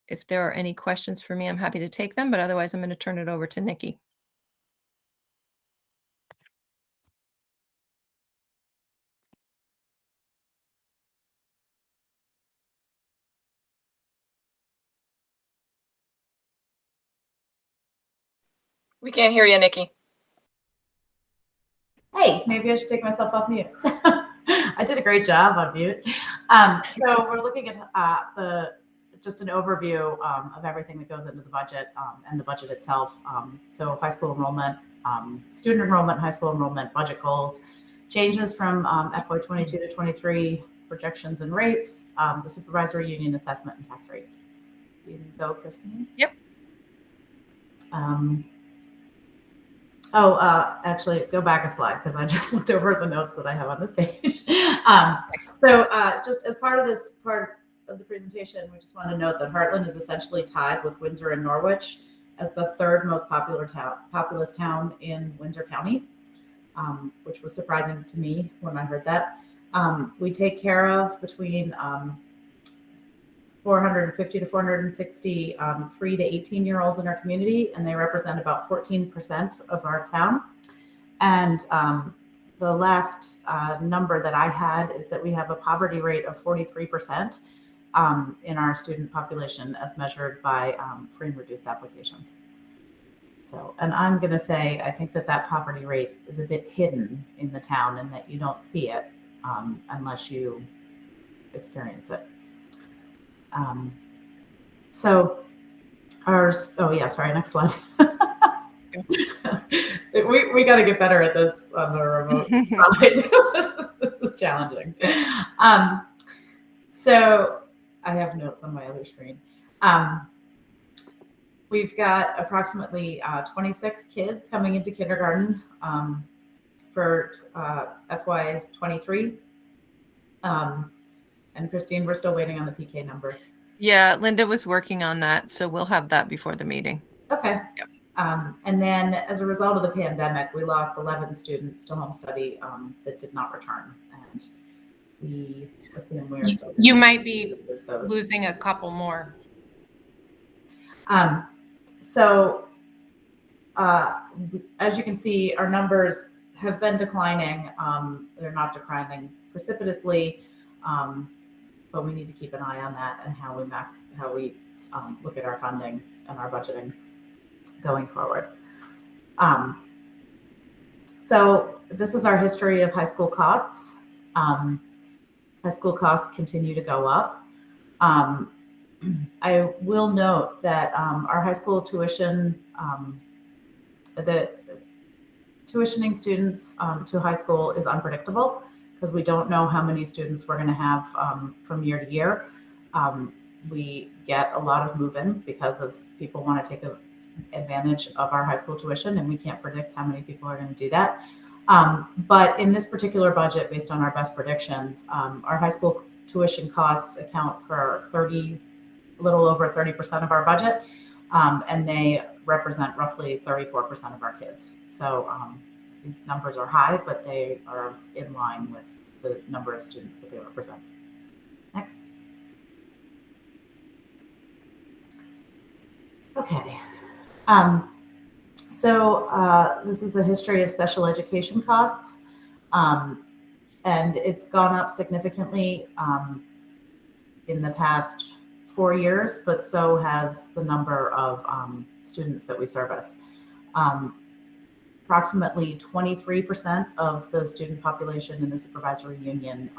if there are any questions for me, I'm happy to take them, but otherwise I'm going to turn it over to Nikki. We can't hear you, Nikki. Hey, maybe I should take myself off mute. I did a great job on mute. So we're looking at just an overview of everything that goes into the budget and the budget itself. So high school enrollment, student enrollment, high school enrollment, budget goals, changes from FY22 to 23, projections and rates, the supervisory union assessment and tax rates. You can go, Christine. Yep. Actually, go back a slide because I just looked over the notes that I have on this page. Just as part of the presentation, we just want to note that Heartland is essentially tied with Windsor and Norwich as the third most populous town in Windsor County, which was surprising to me when I heard that. We take care of between 450 to 460 3 to 18-year-olds in our community, and they represent about 14% of our town. And the last number that I had is that we have a poverty rate of 43% in our student population as measured by free and reduced applications. So, and I'm going to say, I think that poverty rate is a bit hidden in the town and that you don't see it unless you experience it. Next slide. we got to get better at this on the remote side. This is challenging. So I have notes on my other screen. We've got approximately 26 kids coming into kindergarten for FY23. And Christine, we're still waiting on the PK number. Yeah, Linda was working on that, so we'll have that before the meeting. Okay. Yep. And then as a result of the pandemic, we lost 11 students to home study that did not return. And we assume we're still. You might be losing a couple more. As you can see, our numbers have been declining. They're not declining precipitously, but we need to keep an eye on that and how we look at our funding and our budgeting going forward. So this is our history of high school costs. High school costs continue to go up. I will note that our high school tuition, the tuitioning students to high school is unpredictable because we don't know how many students we're going to have from year to year. We get a lot of move-ins because of people want to take advantage of our high school tuition, and we can't predict how many people are going to do that. But in this particular budget, based on our best predictions, our high school tuition costs account for a little over 30% of our budget, and they represent roughly 34% of our kids. So these numbers are high, but they are in line with the number of students that they represent. Next. Okay. This is a history of special education costs, and it's gone up significantly in the past 4 years, but so has the number of students that we service. Approximately 23% of the student population in the supervisory union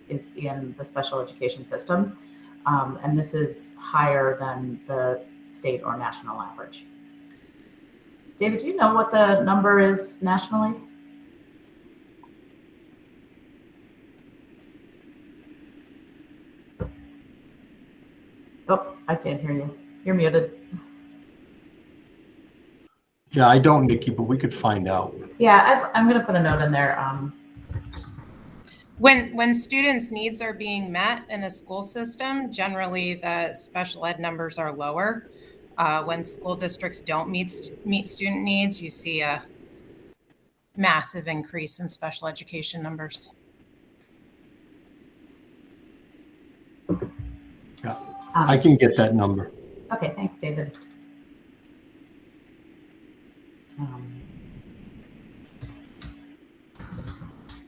is in the special education system, and this is higher than the state or national average. David, do you know what the number is nationally? Oh, I can't hear you. You're muted. Yeah, I don't, Nikki, but we could find out. Yeah, I'm going to put a note in there. When students' needs are being met in a school system, generally the special ed numbers are lower. When school districts don't meet student needs, you see a massive increase in special education numbers. Yeah, I can get that number. Okay, thanks, David.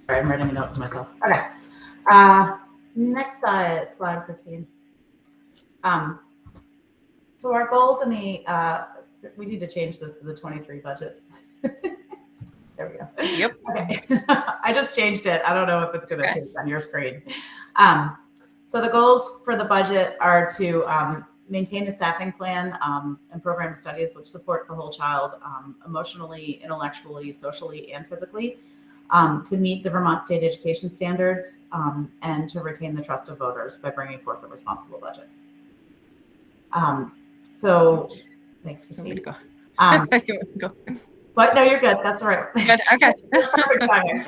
Sorry, I'm writing a note to myself. Okay. Next slide, Christine. So our goals in the we need to change this to the 23 budget. There we go. Yep. Okay. I just changed it. I don't know if it's going to Okay. appear on your screen. So the goals for the budget are to maintain a staffing plan and program studies which support the whole child emotionally, intellectually, socially, and physically, to meet the Vermont state education standards, and to retain the trust of voters by bringing forth a responsible budget. So thanks, Christine. Go. Go. But no, you're good. That's all right. Good. Okay. Perfect timing.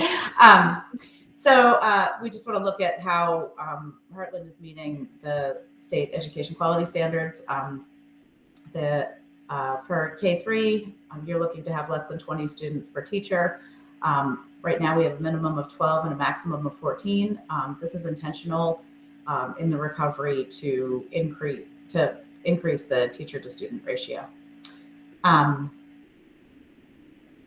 So we just want to look at how Heartland is meeting the state education quality standards. For K3, you're looking to have less than 20 students per teacher. Right now we have a minimum of 12 and a maximum of 14. This is intentional in the recovery to increase the teacher to student ratio.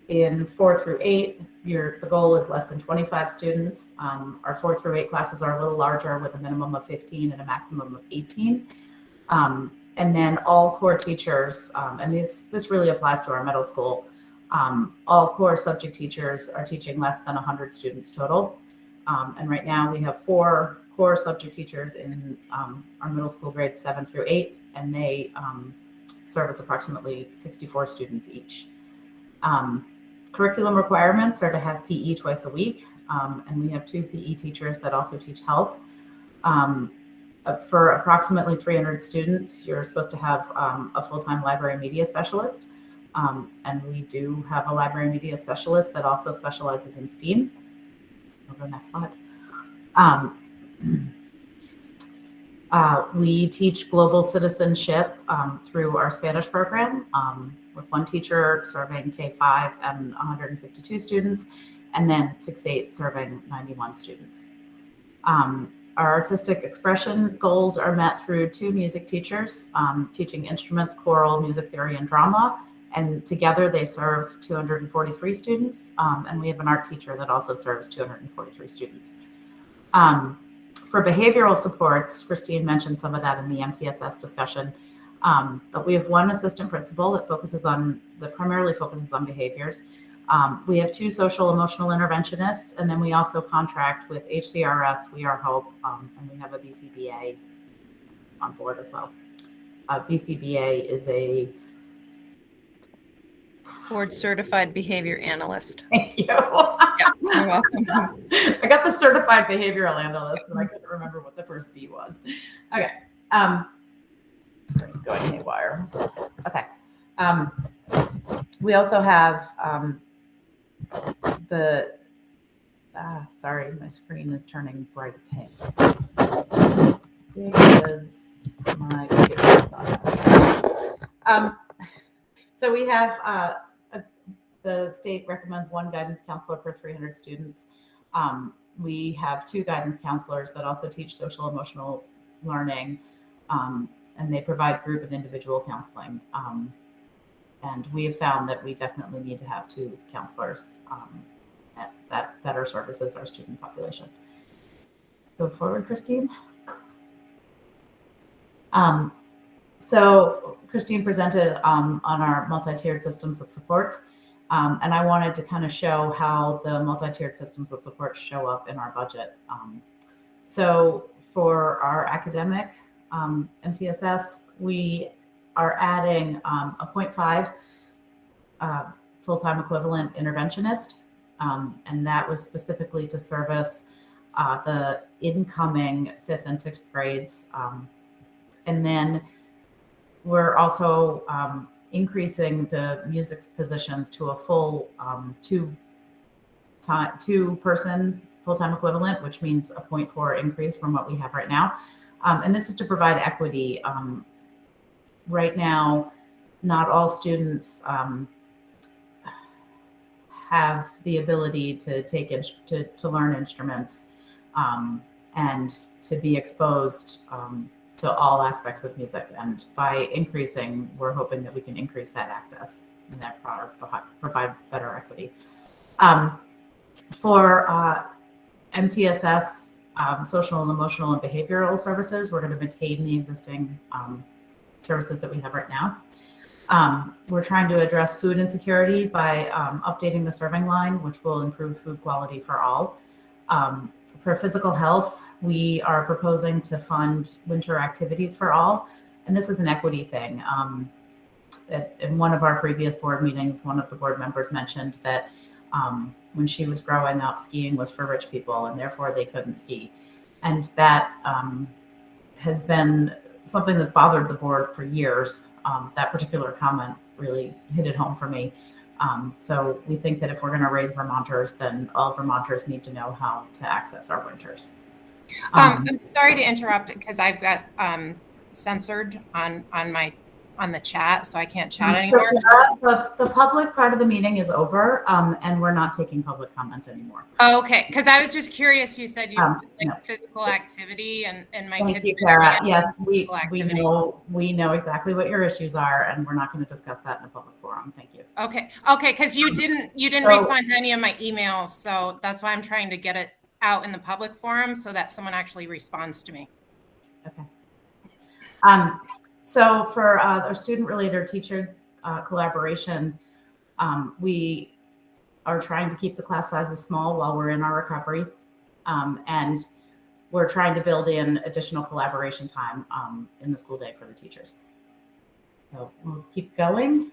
In 4 through 8, the goal is less than 25 students. Our 4 through 8 classes are a little larger with a minimum of 15 and a maximum of 18. And then all core teachers, and this really applies to our middle school, all core subject teachers are teaching less than 100 students total. And right now we have 4 core subject teachers in our middle school grades 7 through 8, and they service approximately 64 students each. Curriculum requirements are to have PE twice a week, and we have 2 PE teachers that also teach health. For approximately 300 students, you're supposed to have a full-time library media specialist, and we do have a library media specialist that also specializes in STEAM. I'll go next slide. We teach global citizenship through our Spanish program, with 1 teacher serving K5 and 152 students, and then 6-8 serving 91 students. Our artistic expression goals are met through 2 music teachers teaching instruments, choral, music theory, and drama, and together they serve 243 students, and we have an art teacher that also serves 243 students. For behavioral supports, Christine mentioned some of that in the MTSS discussion, but we have 1 assistant principal that primarily focuses on behaviors. We have 2 social emotional interventionists, and then we also contract with HCRS, We Are Hope, and we have a BCBA on board as well. BCBA is a Board certified behavior analyst. Thank you. Yeah, you're welcome. I got the certified behavioral analyst, but I couldn't remember what the first B was. Okay. Screen's going haywire. Okay. We also have sorry, my screen is turning bright pink. Because my computer is not. So we have the state recommends 1 guidance counselor per 300 students. We have 2 guidance counselors that also teach social emotional learning, and they provide group and individual counseling. And we have found that we definitely need to have 2 counselors that better services our student population. Go forward, Christine. So Christine presented on our multi-tiered systems of supports, and I wanted to kind of show how the multi-tiered systems of support show up in our budget. So for our academic MTSS, we are adding a 0.5 full-time equivalent interventionist, and that was specifically to service the incoming 5th and 6th grades. And then we're also increasing the music positions to a full 2-person full-time equivalent, which means a 0.4 increase from what we have right now. And this is to provide equity. Right now, not all students have the ability to to learn instruments and to be exposed to all aspects of music. And by increasing, we're hoping that we can increase that access and that provide better equity. For MTSS, social and emotional and behavioral services, we're going to maintain the existing services that we have right now. We're trying to address food insecurity by updating the serving line, which will improve food quality for all. For physical health, we are proposing to fund winter activities for all. And this is an equity thing. In one of our previous board meetings, one of the board members mentioned that when she was growing up, skiing was for rich people and therefore they couldn't ski. And that has been something that's bothered the board for years. That particular comment really hit it home for me. So we think that if we're going to raise Vermonters, then all Vermonters need to know how to access our winters. I'm sorry to interrupt because I've got censored on the chat, so I can't chat anymore. The public part of the meeting is over, and we're not taking public comment anymore. Oh, okay, because I was just curious. You said you like no. physical activity, and my Thank kids. you, Kara. Yes, we know exactly what your issues are, and we're not going to discuss that in a public forum. Thank you. Okay, because you didn't respond to any of my emails, so that's why I'm trying to get it out in the public forum so that someone actually responds to me. Okay. So for our student-related or teacher collaboration, we are trying to keep the class sizes small while we're in our recovery. And we're trying to build in additional collaboration time in the school day for the teachers. So we'll keep going.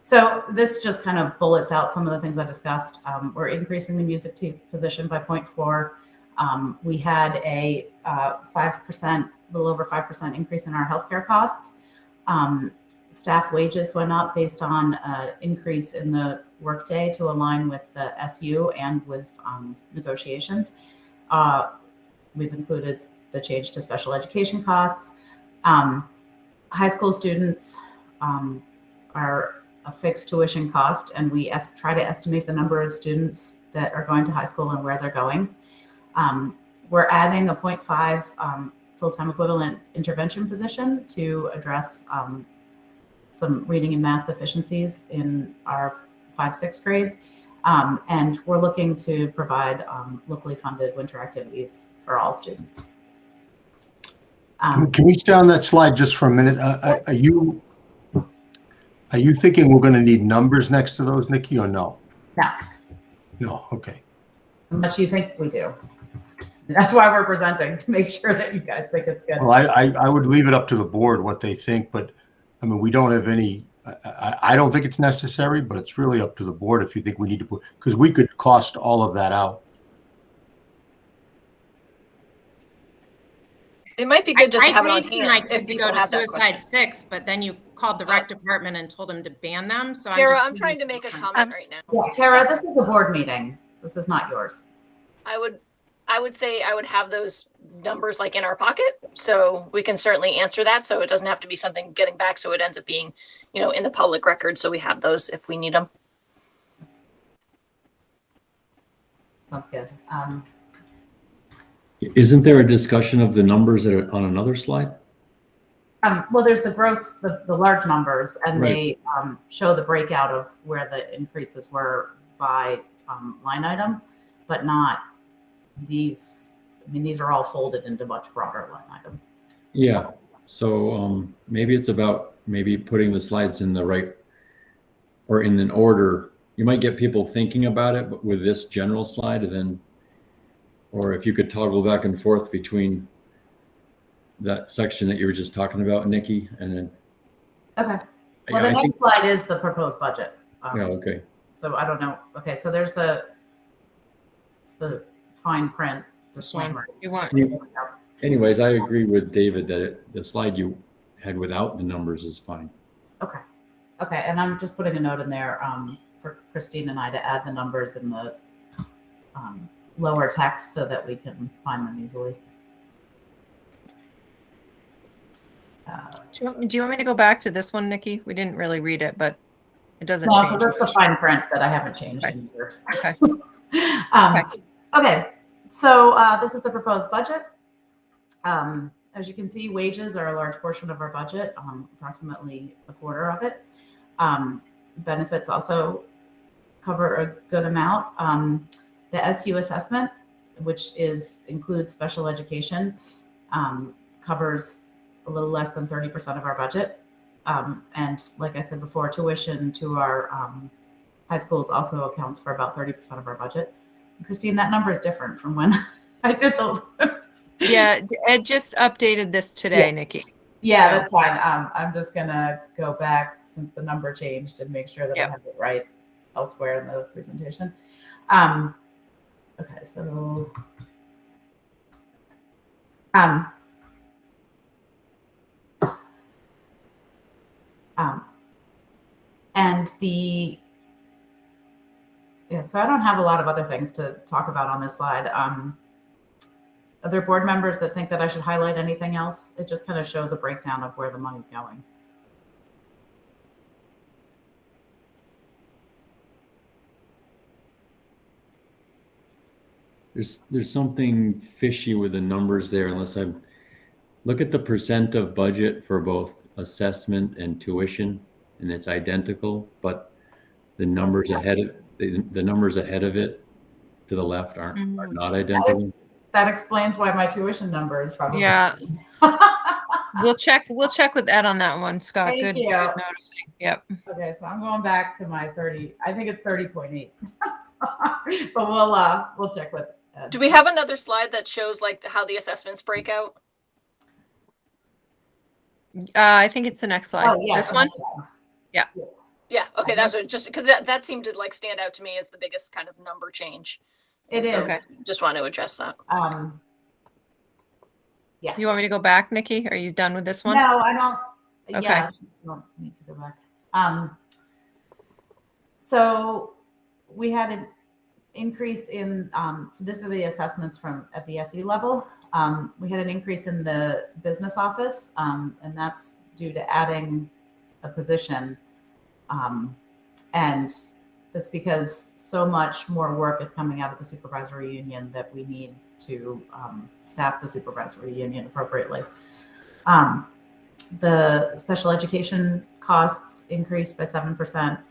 So this just kind of bullets out some of the things I discussed. We're increasing the music position by 0.4. We had a 5%, a little over 5% increase in our healthcare costs. Staff wages went up based on increase in the workday to align with the SU and with negotiations. We've included the change to special education costs. High school students are a fixed tuition cost, and we try to estimate the number of students that are going to high school and where they're going. We're adding a 0.5 full-time equivalent intervention position to address some reading and math deficiencies in our 5-6 grades. And we're looking to provide locally funded winter activities for all students. Can we stay on that slide just for a minute? Are you thinking we're going to need numbers next to those, Nikki, or no? No. No, okay. Unless you think we do. That's why we're presenting, to make sure that you guys think it's good. Well, I would leave it up to the board what they think, but I mean, we don't have any, I don't think it's necessary, but it's really up to the board if you think we need to put, because we could cost all of that out. It might be good just to have it on I paid hand. my kid if to people go to have that Suicide question. 6, but then you called the rec department and told them to ban them. So Kara, I'm trying to make a comment right now. Yeah, Kara, this is a board meeting. This is not yours. I would say I would have those numbers like in our pocket, so we can certainly answer that. So it doesn't have to be something getting back. So it ends up being, in the public record. So we have those if we need them. Sounds good. Isn't there a discussion of the numbers that are on another slide? Well, there's the gross, the large numbers, and Right. they show the breakout of where the increases were by line item, but not these. I mean, these are all folded into much broader line items. Yeah. So maybe it's about maybe putting the slides in the right or in an order. You might get people thinking about it, but with this general slide, and then, or if you could toggle back and forth between that section that you were just talking about, Nikki, and then. Okay. Well, the I next think- slide is the proposed budget. Yeah. Okay. So I don't know. Okay. So there's the fine print disclaimer. Anyways, I agree with David that the slide you had without the numbers is fine. Okay. Okay. And I'm just putting a note in there for Christine and I to add the numbers in the lower text so that we can find them easily. Do you want me to go back to this one, Nikki? We didn't really read it, but it doesn't No, change. that's the fine print that I haven't changed in years. Okay. Okay. So this is the proposed budget. As you can see, wages are a large portion of our budget, approximately a quarter of it. Benefits also cover a good amount. The SU assessment, which includes special education, covers a little less than 30% of our budget. And like I said before, tuition to our high schools also accounts for about 30% of our budget. And Christine, that number is different from when I did the. Yeah, Ed just updated this today, Yeah. Nikki. Yeah, So- that's fine. I'm just gonna go back since the number changed and make sure that I Yep. have it right elsewhere in the presentation. Okay, so and so I don't have a lot of other things to talk about on this slide. Are there board members that think that I should highlight anything else? It just kind of shows a breakdown of where the money's going. There's something fishy with the numbers there, unless I look at the percent of budget for both assessment and tuition, and it's identical, but the numbers ahead of the numbers ahead of it to the left are not identical. That explains why my tuition number is probably. Yeah. We'll check with Ed on that one, Scott. Thank Good, you. good noticing. Yep. Okay, so I'm going back to my 30. I think it's 30.8. But we'll check with Ed. Do we have another slide that shows like how the assessments break out? I think it's the next slide. Oh, yeah, This the one? next slide. Yeah. Yeah. Okay. That's what, just because that seemed to like stand out to me as the biggest kind of number change. It is. Okay. Just want to address that. Yeah. You want me to go back, Nikki? Are you done with this one? No, I don't. Okay. Yeah, I don't need to go back. So we had an increase in, this are the assessments from at the SE level. We had an increase in the business office, and that's due to adding a position. And that's because so much more work is coming out of the supervisory union that we need to staff the supervisory union appropriately. The special education costs increased by 7%.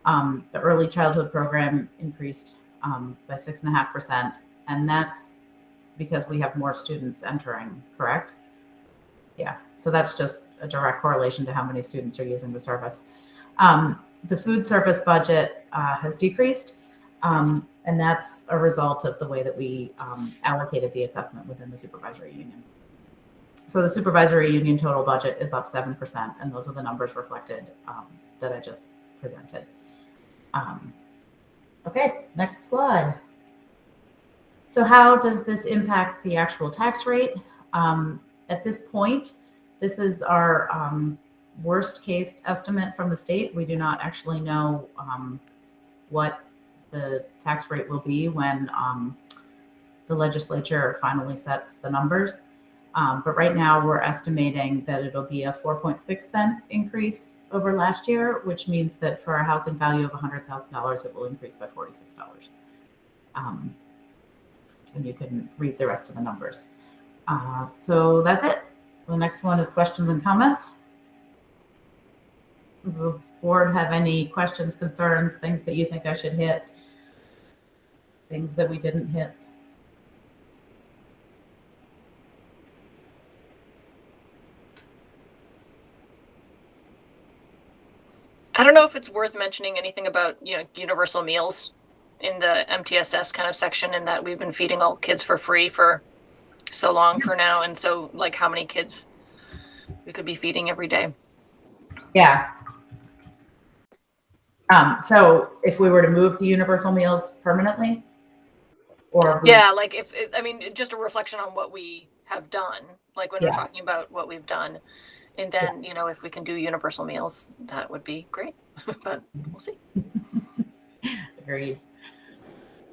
The early childhood program increased by 6.5%. And that's because we have more students entering, correct? Yeah, so that's just a direct correlation to how many students are using the service. The food service budget has decreased, and that's a result of the way that we allocated the assessment within the supervisory union. So the supervisory union total budget is up 7%, and those are the numbers reflected that I just presented. Okay, next slide. So how does this impact the actual tax rate? At this point, this is our worst case estimate from the state. We do not actually know what the tax rate will be when the legislature finally sets the numbers. But right now we're estimating that it'll be a 4.6 cent increase over last year, which means that for a housing value of $100,000, it will increase by $46. And you can read the rest of the numbers. So that's it. The next one is questions and comments. Does the board have any questions, concerns, things that you think I should hit? Things that we didn't hit? I don't know if it's worth mentioning anything about, universal meals in the MTSS kind of section, and that we've been feeding all kids for free for so long for now. And so like how many kids we could be feeding every day. Yeah. So if we were to move to universal meals permanently, or Yeah, like just a reflection on what we have done, like when we're Yeah. talking about what we've done. And then, if we can do universal meals, that would be great. But we'll see. Agreed.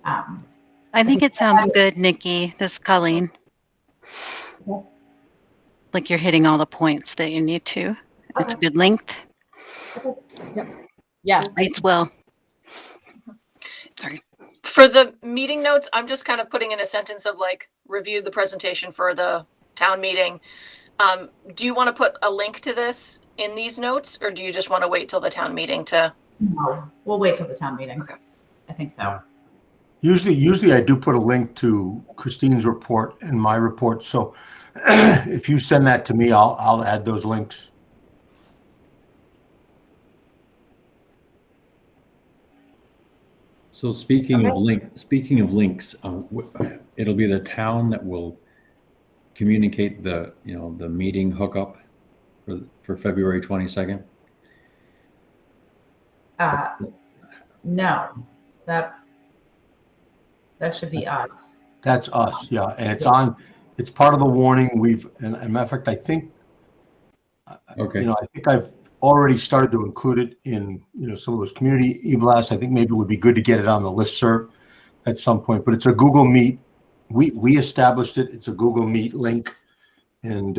I think it sounds good, Nikki. This is Colleen. Okay. Like you're hitting all the points that you need to. It's a good length. Yeah. Rates well. Sorry. For the meeting notes, I'm just kind of putting in a sentence of like, reviewed the presentation for the town meeting. Do you want to put a link to this in these notes, or do you just want to wait till the town meeting to? No, we'll wait till the town meeting. Okay. I think so. Usually I do put a link to Christine's report and my report. So if you send that to me, I'll add those links. So speaking of links, it'll be the town that will communicate the meeting hookup for February 22nd. No, that should be us. That's us, yeah, and it's part of the warning. And as a matter of fact, I think, Okay. I think I've already started to include it in, some of those community e-blasts. I think maybe it would be good to get it on the listserv at some point, but it's a Google Meet. We established it. It's a Google Meet link. And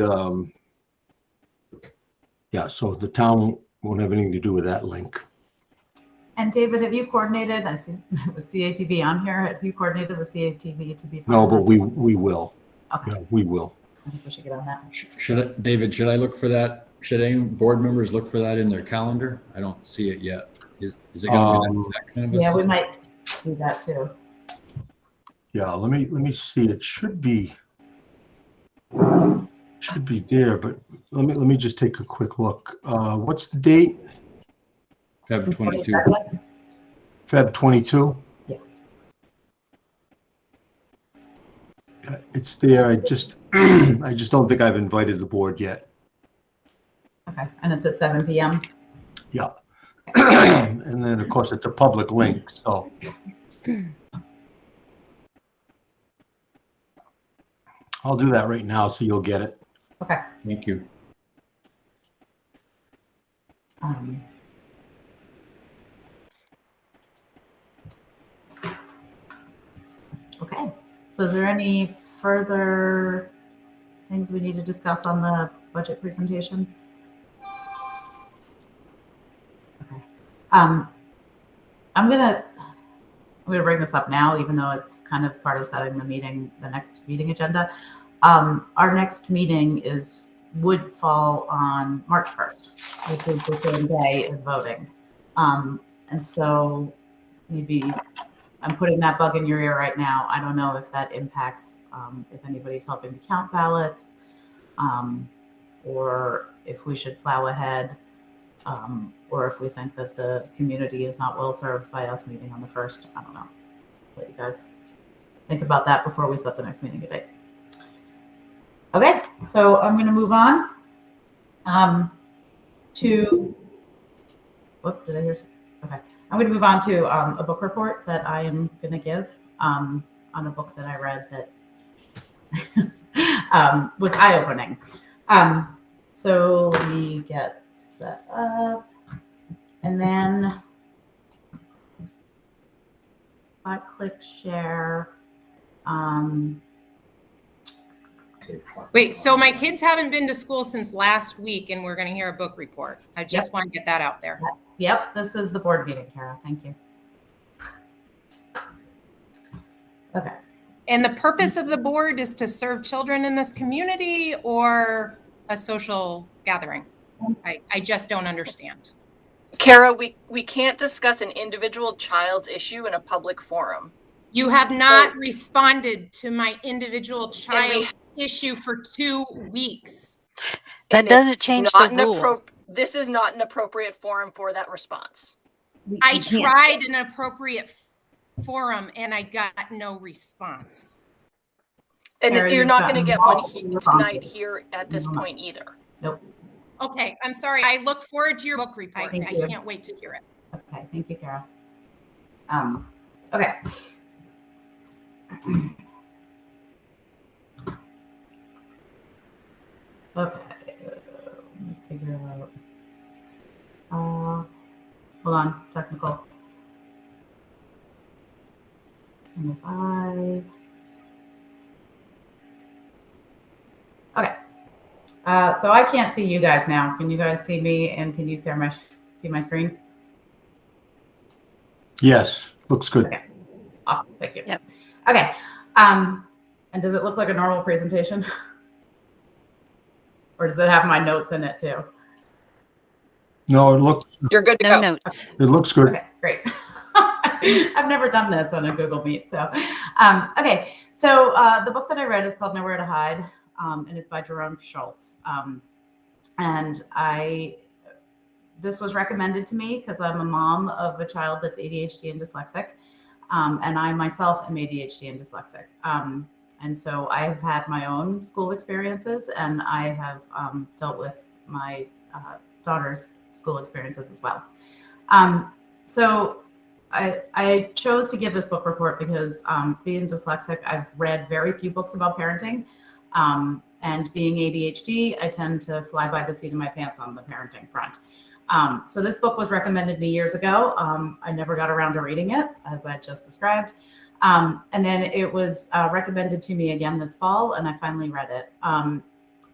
yeah, so the town won't have anything to do with that link. And David, have you coordinated? I see with CATV on here. Have you coordinated with CATV to be? No, but we will. Okay. Yeah, we will. I think we should get on that. David, should I look for that? Should any board members look for that in their calendar? I don't see it yet. Is it going to be that kind of a Yeah, we system? might do that too. Yeah, let me see. It should be there, but let me just take a quick look. What's the date? Feb 22. Feb 22. Yeah. It's there. I just don't think I've invited the board yet. Okay, and it's at 7 p.m. Yeah. And then of course it's a public link, so. I'll do that right now so you'll get it. Okay. Thank you. Okay, so is there any further things we need to discuss on the budget presentation? Okay. I'm gonna bring this up now, even though it's kind of part of setting the next meeting agenda. Our next meeting would fall on March 1st, which is the same day as voting. And so maybe I'm putting that bug in your ear right now. I don't know if that impacts, if anybody's helping to count ballots, or if we should plow ahead, or if we think that the community is not well served by us meeting on the 1st. I don't know. Let you guys think about that before we set the next meeting date. Okay, so I'm going to move on to, what did I hear? Okay, I'm going to move on to a book report that I am going to give on a book that I read that was eye-opening. So let me get set up, and then if I click share. Wait, so my kids haven't been to school since last week, and we're going to hear a book report. I just want to get that out there. Yep, this is the board meeting, Kara. Thank you. Okay. And the purpose of the board is to serve children in this community or a social gathering? I just don't understand. Kara, we can't discuss an individual child's issue in a public forum. You have not responded to my individual child issue for 2 weeks. That doesn't change the rule. This is not an appropriate forum for that response. I tried an appropriate forum and I got no response. And you're not going to get one tonight here at this point either. Nope. Okay, I'm sorry. I look forward to your book report. I can't wait to hear it. Okay, thank you, Kara. Okay. Okay, let me figure out. Hold on, technical. 25. Okay. So I can't see you guys now. Can you guys see me? And can you see my screen? Yes, looks good. Okay. Awesome. Thank you. Yep. Okay. And does it look like a normal presentation? Or does it have my notes in it too? No, it looks. You're good to No go. notes. It looks good. Okay, great. I've never done this on a Google Meet. So, okay. So the book that I read is called Nowhere to Hide, and it's by Jerome Schultz. And this was recommended to me because I'm a mom of a child that's ADHD and dyslexic. And I myself am ADHD and dyslexic. And so I have had my own school experiences, and I have dealt with my daughter's school experiences as well. So I chose to give this book report because being dyslexic, I've read very few books about parenting. And being ADHD, I tend to fly by the seat of my pants on the parenting front. So this book was recommended me years ago. I never got around to reading it, as I just described. And then it was recommended to me again this fall, and I finally read it.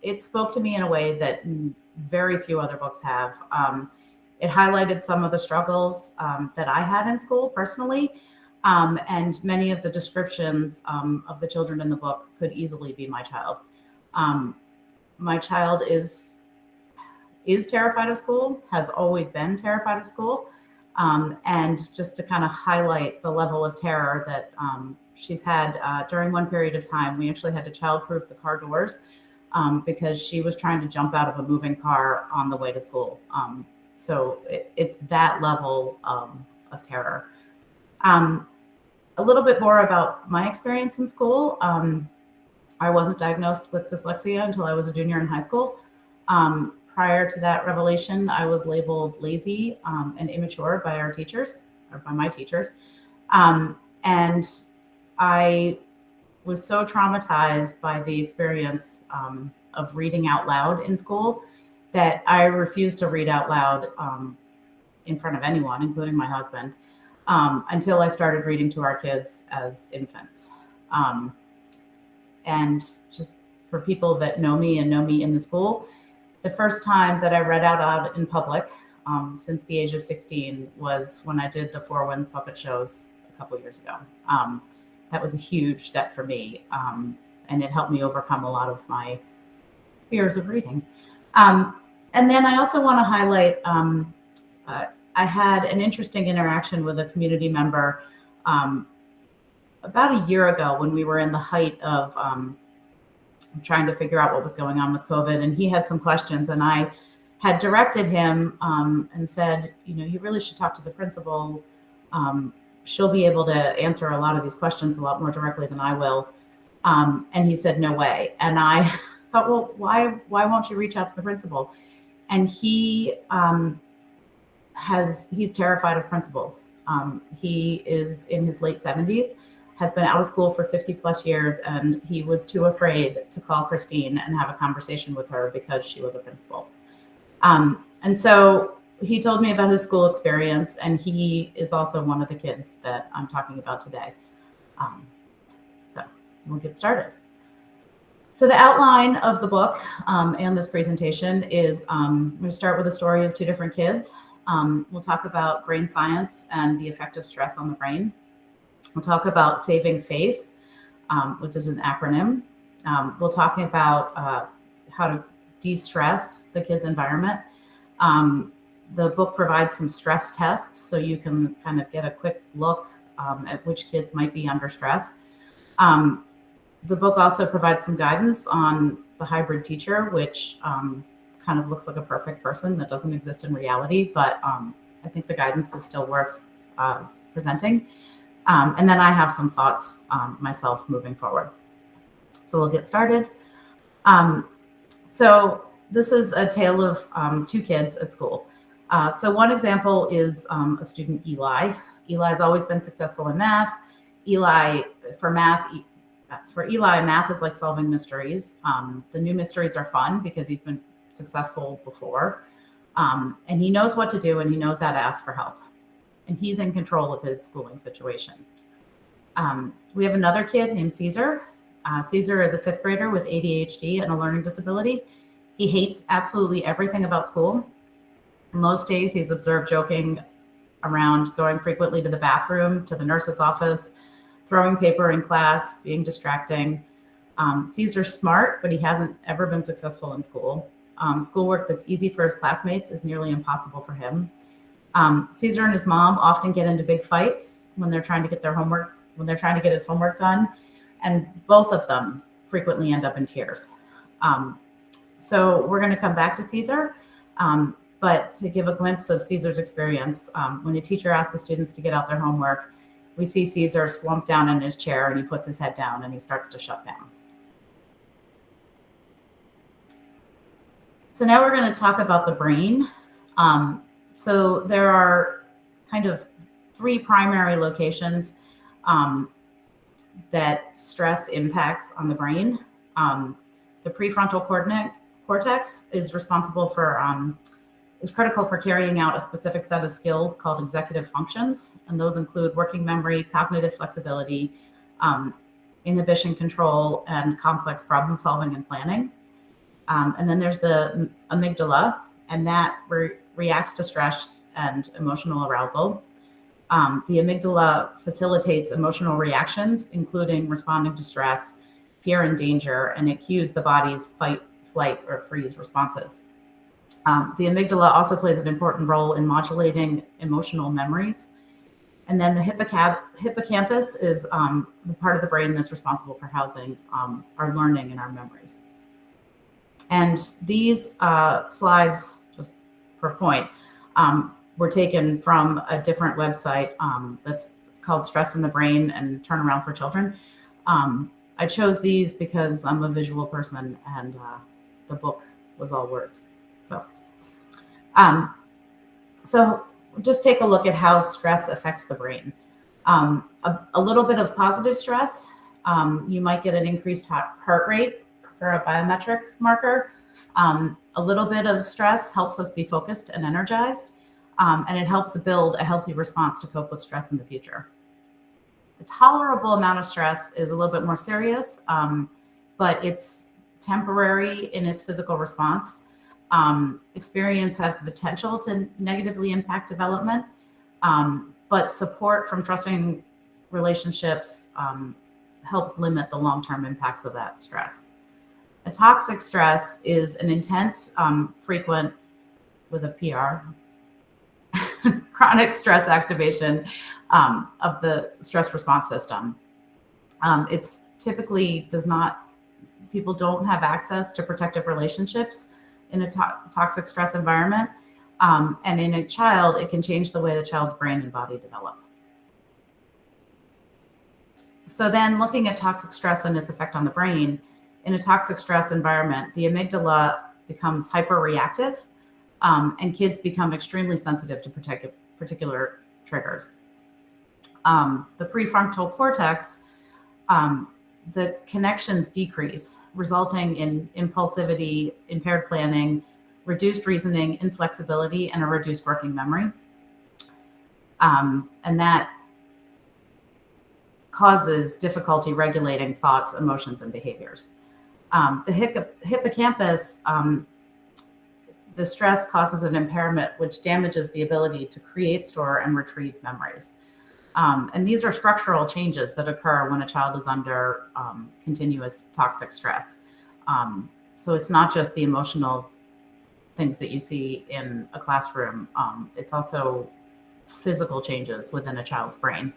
It spoke to me in a way that very few other books have. It highlighted some of the struggles that I had in school personally, and many of the descriptions of the children in the book could easily be my child. My child is terrified of school, has always been terrified of school. And just to kind of highlight the level of terror that she's had during one period of time, we actually had to childproof the car doors because she was trying to jump out of a moving car on the way to school. So it's that level of terror. A little bit more about my experience in school. I wasn't diagnosed with dyslexia until I was a junior in high school. Prior to that revelation, I was labeled lazy and immature by our teachers, or by my teachers. And I was so traumatized by the experience of reading out loud in school that I refused to read out loud in front of anyone, including my husband, until I started reading to our kids as infants. And just for people that know me and know me in the school, the first time that I read out loud in public since the age of 16 was when I did the Four Winds puppet shows a couple years ago. That was a huge step for me, and it helped me overcome a lot of my fears of reading. And then I also want to highlight, I had an interesting interaction with a community member about a year ago when we were in the height of trying to figure out what was going on with COVID, and he had some questions, and I had directed him and said, you really should talk to the principal. She'll be able to answer a lot of these questions a lot more directly than I will. And he said, no way. And I thought, well, why won't you reach out to the principal? And he's terrified of principals. He is in his late 70s, has been out of school for 50 plus years, and he was too afraid to call Christine and have a conversation with her because she was a principal. And so he told me about his school experience, and he is also one of the kids that I'm talking about today. So we'll get started. So the outline of the book and this presentation is I'm going to start with a story of two different kids. We'll talk about brain science and the effect of stress on the brain. We'll talk about saving face, which is an acronym. We'll talk about how to de-stress the kids' environment. The book provides some stress tests so you can kind of get a quick look at which kids might be under stress. The book also provides some guidance on the hybrid teacher, which kind of looks like a perfect person that doesn't exist in reality, but I think the guidance is still worth presenting. And then I have some thoughts myself moving forward. So we'll get started. So this is a tale of two kids at school. So one example is a student, Eli. Eli's always been successful in math. For Eli, math is like solving mysteries. The new mysteries are fun because he's been successful before. And he knows what to do, and he knows how to ask for help. And he's in control of his schooling situation. We have another kid named Caesar. Caesar is a 5th grader with ADHD and a learning disability. He hates absolutely everything about school. Most days he's observed joking around, going frequently to the bathroom, to the nurse's office, throwing paper in class, being distracting. Caesar's smart, but he hasn't ever been successful in school. Schoolwork that's easy for his classmates is nearly impossible for him. Caesar and his mom often get into big fights when they're trying to get his homework done, and both of them frequently end up in tears. So we're going to come back to Caesar, but to give a glimpse of Caesar's experience, when a teacher asks the students to get out their homework, we see Caesar slump down in his chair and he puts his head down and he starts to shut down. So now we're going to talk about the brain. So there are kind of three primary locations that stress impacts on the brain. The prefrontal cortex is responsible for, is critical for carrying out a specific set of skills called executive functions. And those include working memory, cognitive flexibility, inhibition control, and complex problem solving and planning. And then there's the amygdala, and that reacts to stress and emotional arousal. The amygdala facilitates emotional reactions, including responding to stress, fear, and danger, and it cues the body's fight, flight, or freeze responses. The amygdala also plays an important role in modulating emotional memories. And then the hippocampus is the part of the brain that's responsible for housing our learning and our memories. And these slides, just for point, were taken from a different website that's called Stress in the Brain and Turnaround for Children. I chose these because I'm a visual person and the book was all words. So just take a look at how stress affects the brain. A little bit of positive stress, you might get an increased heart rate for a biometric marker. A little bit of stress helps us be focused and energized, and it helps build a healthy response to cope with stress in the future. A tolerable amount of stress is a little bit more serious, but it's temporary in its physical response. Experience has the potential to negatively impact development, but support from trusting relationships helps limit the long-term impacts of that stress. A toxic stress is an intense, frequent, with a PR, chronic stress activation of the stress response system. It's typically people don't have access to protective relationships in a toxic stress environment. And in a child, it can change the way the child's brain and body develop. So then looking at toxic stress and its effect on the brain, in a toxic stress environment, the amygdala becomes hyperreactive, and kids become extremely sensitive to particular triggers. The prefrontal cortex, the connections decrease, resulting in impulsivity, impaired planning, reduced reasoning, inflexibility, and a reduced working memory. And that causes difficulty regulating thoughts, emotions, and behaviors. The hippocampus, the stress causes an impairment which damages the ability to create, store, and retrieve memories. And these are structural changes that occur when a child is under continuous toxic stress. So it's not just the emotional things that you see in a classroom. It's also physical changes within a child's brain.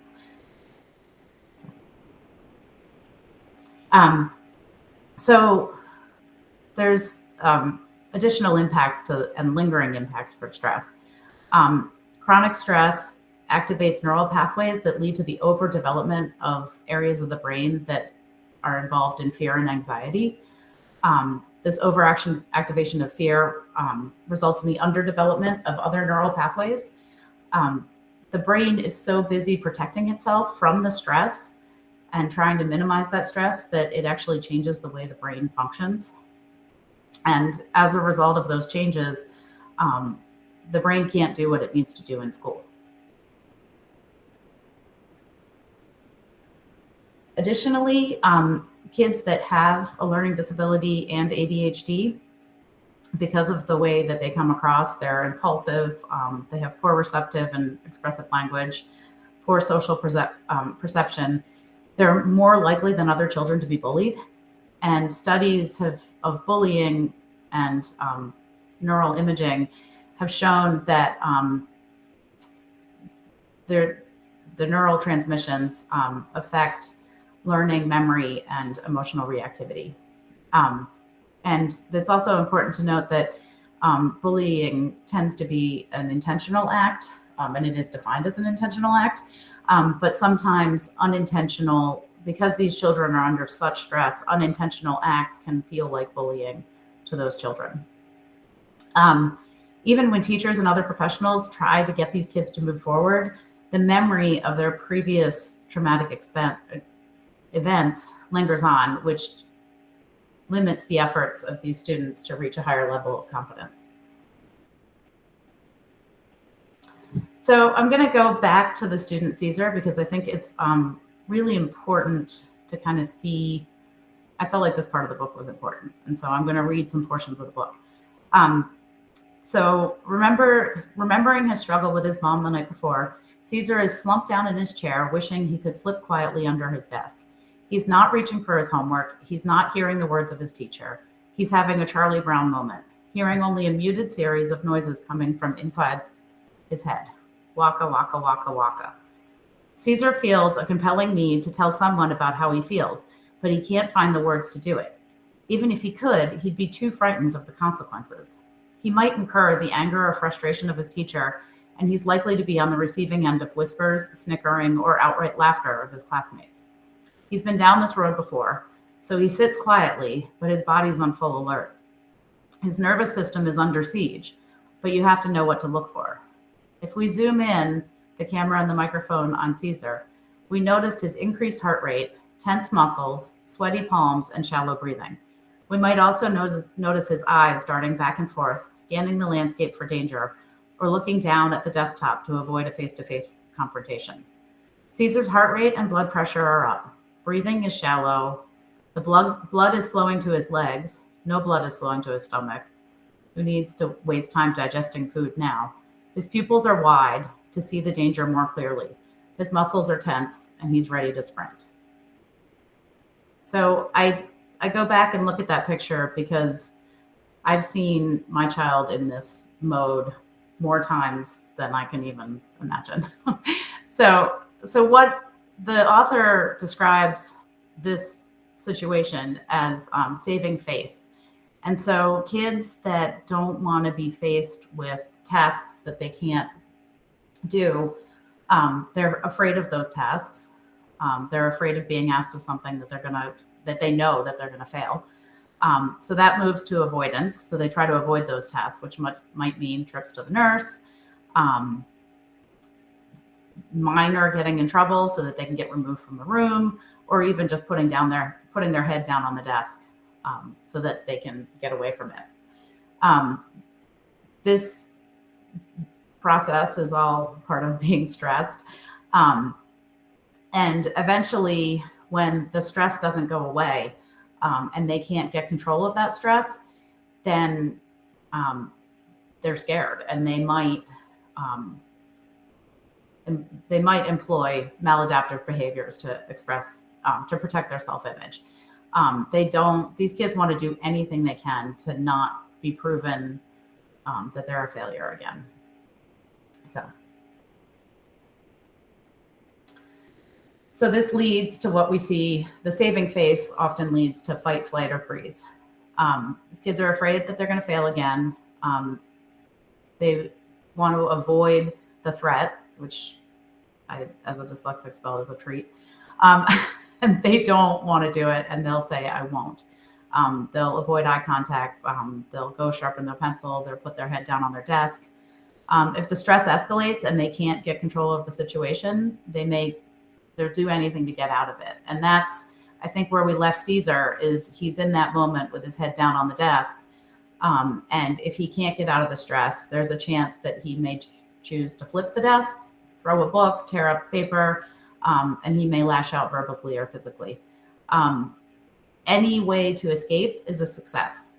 So there's additional impacts and lingering impacts for stress. Chronic stress activates neural pathways that lead to the overdevelopment of areas of the brain that are involved in fear and anxiety. This activation of fear results in the underdevelopment of other neural pathways. The brain is so busy protecting itself from the stress and trying to minimize that stress that it actually changes the way the brain functions. And as a result of those changes, the brain can't do what it needs to do in school. Additionally, kids that have a learning disability and ADHD, because of the way that they come across, they're impulsive, they have poor receptive and expressive language, poor social perception, they're more likely than other children to be bullied. And studies of bullying and neural imaging have shown that the neural transmissions affect learning, memory, and emotional reactivity. And it's also important to note that bullying tends to be an intentional act, and it is defined as an intentional act, but sometimes unintentional, because these children are under such stress, unintentional acts can feel like bullying to those children. Even when teachers and other professionals try to get these kids to move forward, the memory of their previous traumatic events lingers on, which limits the efforts of these students to reach a higher level of competence. So I'm going to go back to the student Caesar because I think it's really important to kind of see. I felt like this part of the book was important, and so I'm going to read some portions of the book. So remembering his struggle with his mom the night before, Caesar is slumped down in his chair, wishing he could slip quietly under his desk. He's not reaching for his homework. He's not hearing the words of his teacher. He's having a Charlie Brown moment, hearing only a muted series of noises coming from inside his head. Waka, waka, waka, waka. Caesar feels a compelling need to tell someone about how he feels, but he can't find the words to do it. Even if he could, he'd be too frightened of the consequences. He might incur the anger or frustration of his teacher, and he's likely to be on the receiving end of whispers, snickering, or outright laughter of his classmates. He's been down this road before, so he sits quietly, but his body's on full alert. His nervous system is under siege, but you have to know what to look for. If we zoom in the camera and the microphone on Caesar, we noticed his increased heart rate, tense muscles, sweaty palms, and shallow breathing. We might also notice his eyes darting back and forth, scanning the landscape for danger, or looking down at the desktop to avoid a face-to-face confrontation. Caesar's heart rate and blood pressure are up. Breathing is shallow. The blood is flowing to his legs. No blood is flowing to his stomach. Who needs to waste time digesting food now? His pupils are wide to see the danger more clearly. His muscles are tense, and he's ready to sprint. So I go back and look at that picture because I've seen my child in this mode more times than I can even imagine. So what the author describes this situation as saving face. And so kids that don't want to be faced with tasks that they can't do, they're afraid of those tasks. They're afraid of being asked of something that they know that they're going to fail. So that moves to avoidance. So they try to avoid those tasks, which might mean trips to the nurse, minor getting in trouble so that they can get removed from the room, or even just putting their head down on the desk so that they can get away from it. This process is all part of being stressed. And eventually, when the stress doesn't go away and they can't get control of that stress, then they're scared and they might employ maladaptive behaviors to express, to protect their self-image. These kids want to do anything they can to not be proven that they're a failure again. So this leads to what we see. The saving face often leads to fight, flight, or freeze. These kids are afraid that they're going to fail again. They want to avoid the threat, which I, as a dyslexic, spell as a treat. And they don't want to do it, and they'll say, I won't. They'll avoid eye contact. They'll go sharpen their pencil. They'll put their head down on their desk. If the stress escalates and they can't get control of the situation, they'll do anything to get out of it. And that's, I think, where we left Caesar, is he's in that moment with his head down on the desk. And if he can't get out of the stress, there's a chance that he may choose to flip the desk, throw a book, tear up paper, and he may lash out verbally or physically. Any way to escape is a success.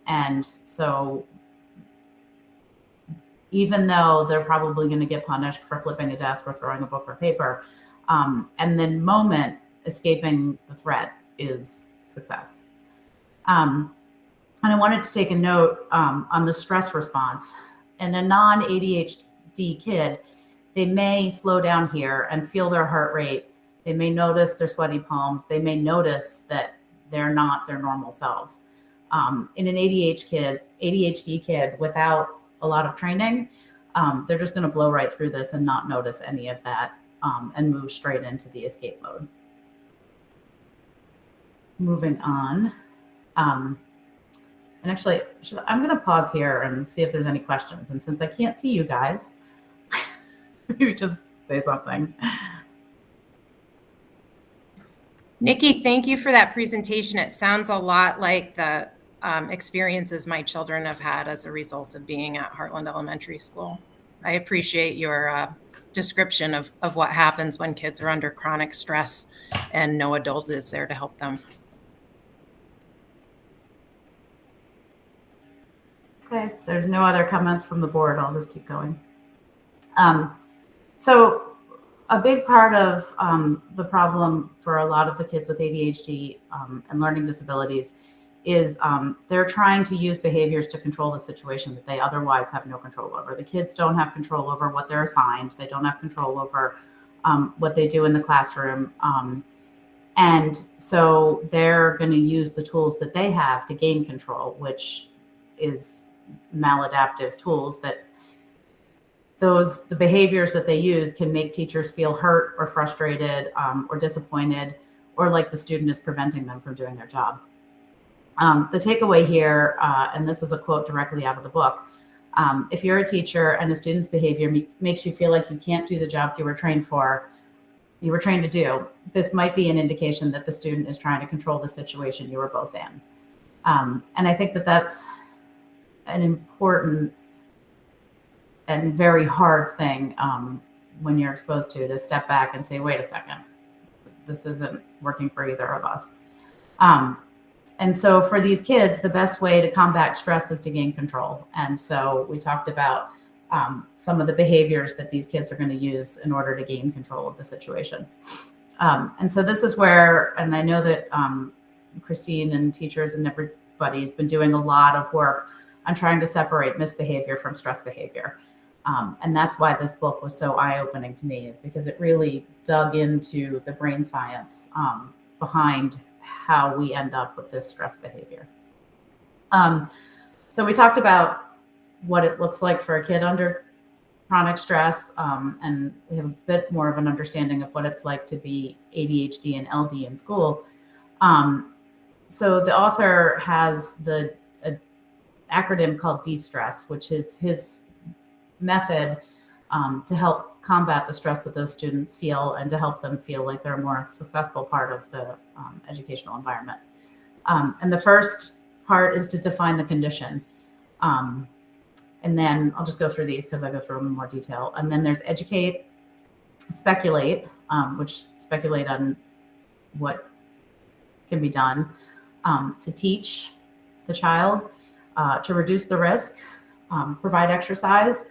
And so even though they're probably going to get punished for flipping a desk or throwing a book or paper, and the moment escaping the threat is success. And I wanted to take a note on the stress response. In a non-ADHD kid, they may slow down here and feel their heart rate. They may notice their sweaty palms. They may notice that they're not their normal selves. In an ADHD kid without a lot of training, they're just going to blow right through this and not notice any of that and move straight into the escape mode. Moving on. And actually, I'm going to pause here and see if there's any questions. And since I can't see you guys, maybe just say something. Nikki, thank you for that presentation. It sounds a lot like the experiences my children have had as a result of being at Heartland Elementary School. I appreciate your description of what happens when kids are under chronic stress and no adult is there to help them. Okay, if there's no other comments from the board, I'll just keep going. So a big part of the problem for a lot of the kids with ADHD and learning disabilities is they're trying to use behaviors to control the situation that they otherwise have no control over. The kids don't have control over what they're assigned. They don't have control over what they do in the classroom. And so they're going to use the tools that they have to gain control, which is maladaptive tools that the behaviors that they use can make teachers feel hurt or frustrated or disappointed, or like the student is preventing them from doing their job. The takeaway here, and this is a quote directly out of the book, if you're a teacher and a student's behavior makes you feel like you can't do the job you were trained to do, this might be an indication that the student is trying to control the situation you were both in. And I think that that's an important and very hard thing when you're exposed to step back and say, wait a second, this isn't working for either of us. And so for these kids, the best way to combat stress is to gain control. And so we talked about some of the behaviors that these kids are going to use in order to gain control of the situation. And so this is where, and I know that Christine and teachers and everybody's been doing a lot of work on trying to separate misbehavior from stress behavior. And that's why this book was so eye-opening to me, is because it really dug into the brain science behind how we end up with this stress behavior. So we talked about what it looks like for a kid under chronic stress, and we have a bit more of an understanding of what it's like to be ADHD and LD in school. So the author has the acronym called de-stress, which is his method to help combat the stress that those students feel and to help them feel like they're a more successful part of the educational environment. And the first part is to define the condition. And then I'll just go through these because I go through them in more detail. And then there's educate, speculate, which speculate on what can be done, to teach the child, to reduce the risk, provide exercise,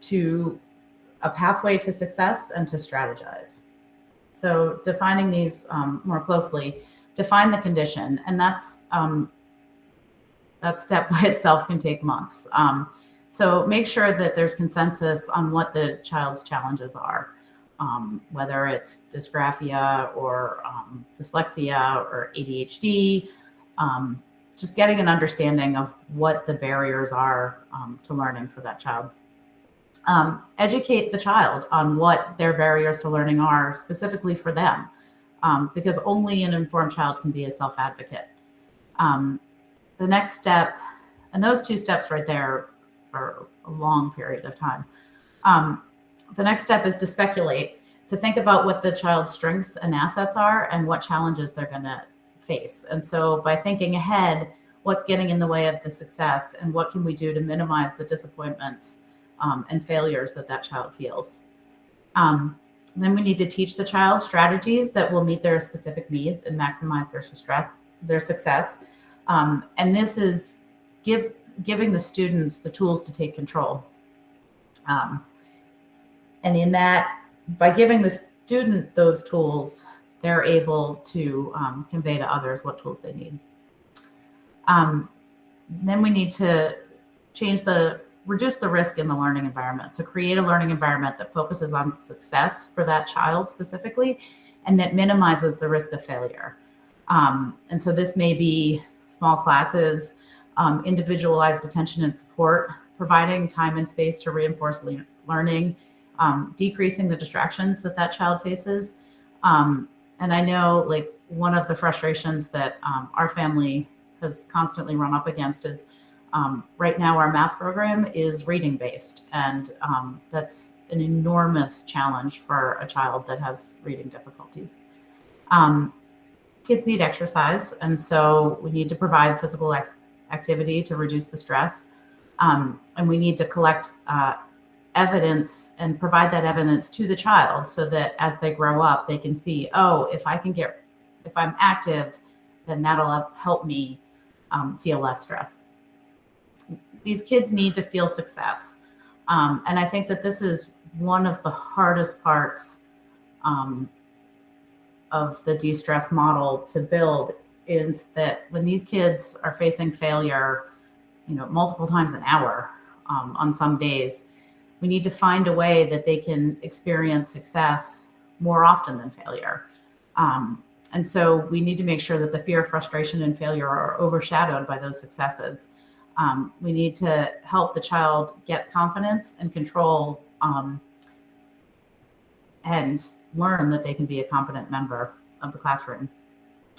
to a pathway to success, and to strategize. So defining these more closely, define the condition, and that step by itself can take months. So make sure that there's consensus on what the child's challenges are, whether it's dysgraphia or dyslexia or ADHD, just getting an understanding of what the barriers are to learning for that child. Educate the child on what their barriers to learning are specifically for them, because only an informed child can be a self-advocate. The next step, and those two steps right there are a long period of time. The next step is to speculate, to think about what the child's strengths and assets are and what challenges they're going to face. And so by thinking ahead, what's getting in the way of the success and what can we do to minimize the disappointments and failures that that child feels. Then we need to teach the child strategies that will meet their specific needs and maximize their success. And this is giving the students the tools to take control. And in that, by giving the student those tools, they're able to convey to others what tools they need. Then we need to change the reduce the risk in the learning environment. So create a learning environment that focuses on success for that child specifically, and that minimizes the risk of failure. And so this may be small classes, individualized attention and support, providing time and space to reinforce learning, decreasing the distractions that that child faces. And I know like one of the frustrations that our family has constantly run up against is right now our math program is reading based, and that's an enormous challenge for a child that has reading difficulties. Kids need exercise, and so we need to provide physical activity to reduce the stress. And we need to collect evidence and provide that evidence to the child so that as they grow up, they can see, oh, if I'm active, then that'll help me feel less stress. These kids need to feel success. And I think that this is one of the hardest parts of the de-stress model to build, is that when these kids are facing failure, multiple times an hour on some days, we need to find a way that they can experience success more often than failure. And so we need to make sure that the fear, frustration, and failure are overshadowed by those successes. We need to help the child get confidence and control, and learn that they can be a competent member of the classroom.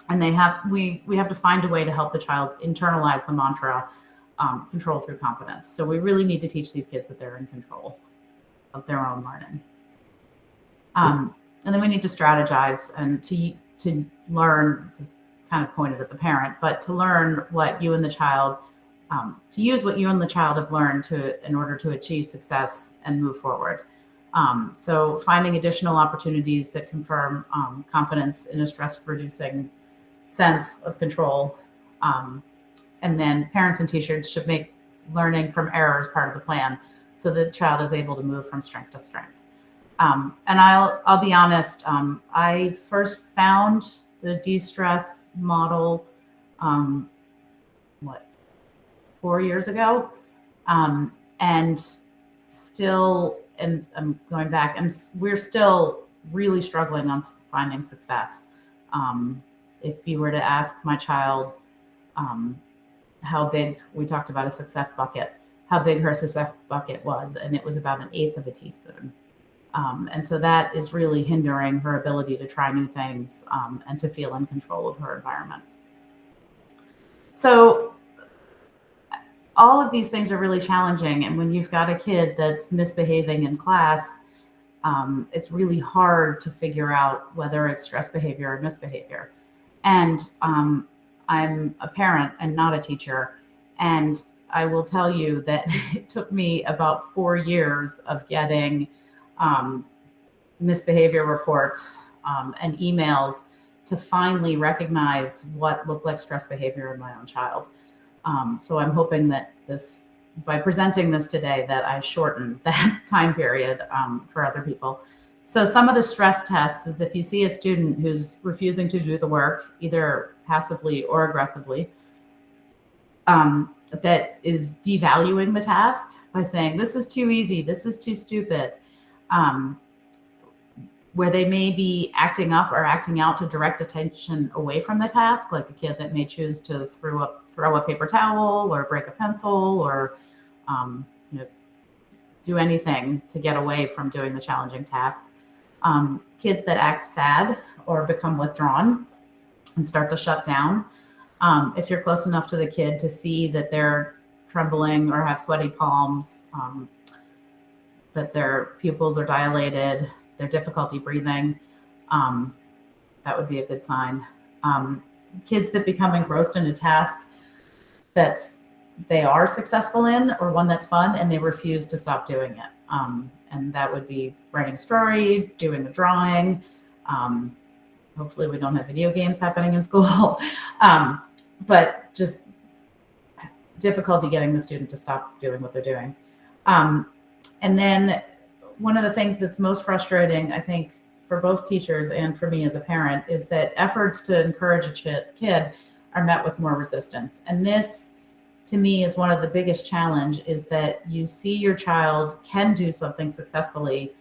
And we have to find a way to help the child internalize the mantra, control through competence. So we really need to teach these kids that they're in control of their own learning. And then we need to strategize and to learn, this is kind of pointed at the parent, but to learn what you and the child, to use what you and the child have learned in order to achieve success and move forward. So finding additional opportunities that confirm confidence in a stress-reducing sense of control. And then parents and teachers should make learning from errors part of the plan, so the child is able to move from strength to strength. And I'll be honest, I first found the de-stress model, 4 years ago, and still, and I'm going back, and we're still really struggling on finding success. If you were to ask my child how big, we talked about a success bucket, how big her success bucket was, and it was about 1/8 of a teaspoon. And so that is really hindering her ability to try new things and to feel in control of her environment. So all of these things are really challenging. And when you've got a kid that's misbehaving in class, it's really hard to figure out whether it's stress behavior or misbehavior. And I'm a parent and not a teacher. And I will tell you that it took me about 4 years of getting misbehavior reports and emails to finally recognize what looked like stress behavior in my own child. So I'm hoping that by presenting this today, that I shortened that time period for other people. So some of the stress tests is if you see a student who's refusing to do the work, either passively or aggressively, that is devaluing the task by saying, this is too easy, this is too stupid, where they may be acting up or acting out to direct attention away from the task, like a kid that may choose to throw a paper towel or break a pencil or do anything to get away from doing the challenging task. Kids that act sad or become withdrawn and start to shut down. If you're close enough to the kid to see that they're trembling or have sweaty palms, that their pupils are dilated, their difficulty breathing, that would be a good sign. Kids that become engrossed in a task they are successful in, or one that's fun, and they refuse to stop doing it. And that would be writing a story, doing a drawing. Hopefully we don't have video games happening in school, but just difficulty getting the student to stop doing what they're doing. And then one of the things that's most frustrating, I think, for both teachers and for me as a parent, is that efforts to encourage a kid are met with more resistance. And this to me is one of the biggest challenge, is that you see your child can do something successfully,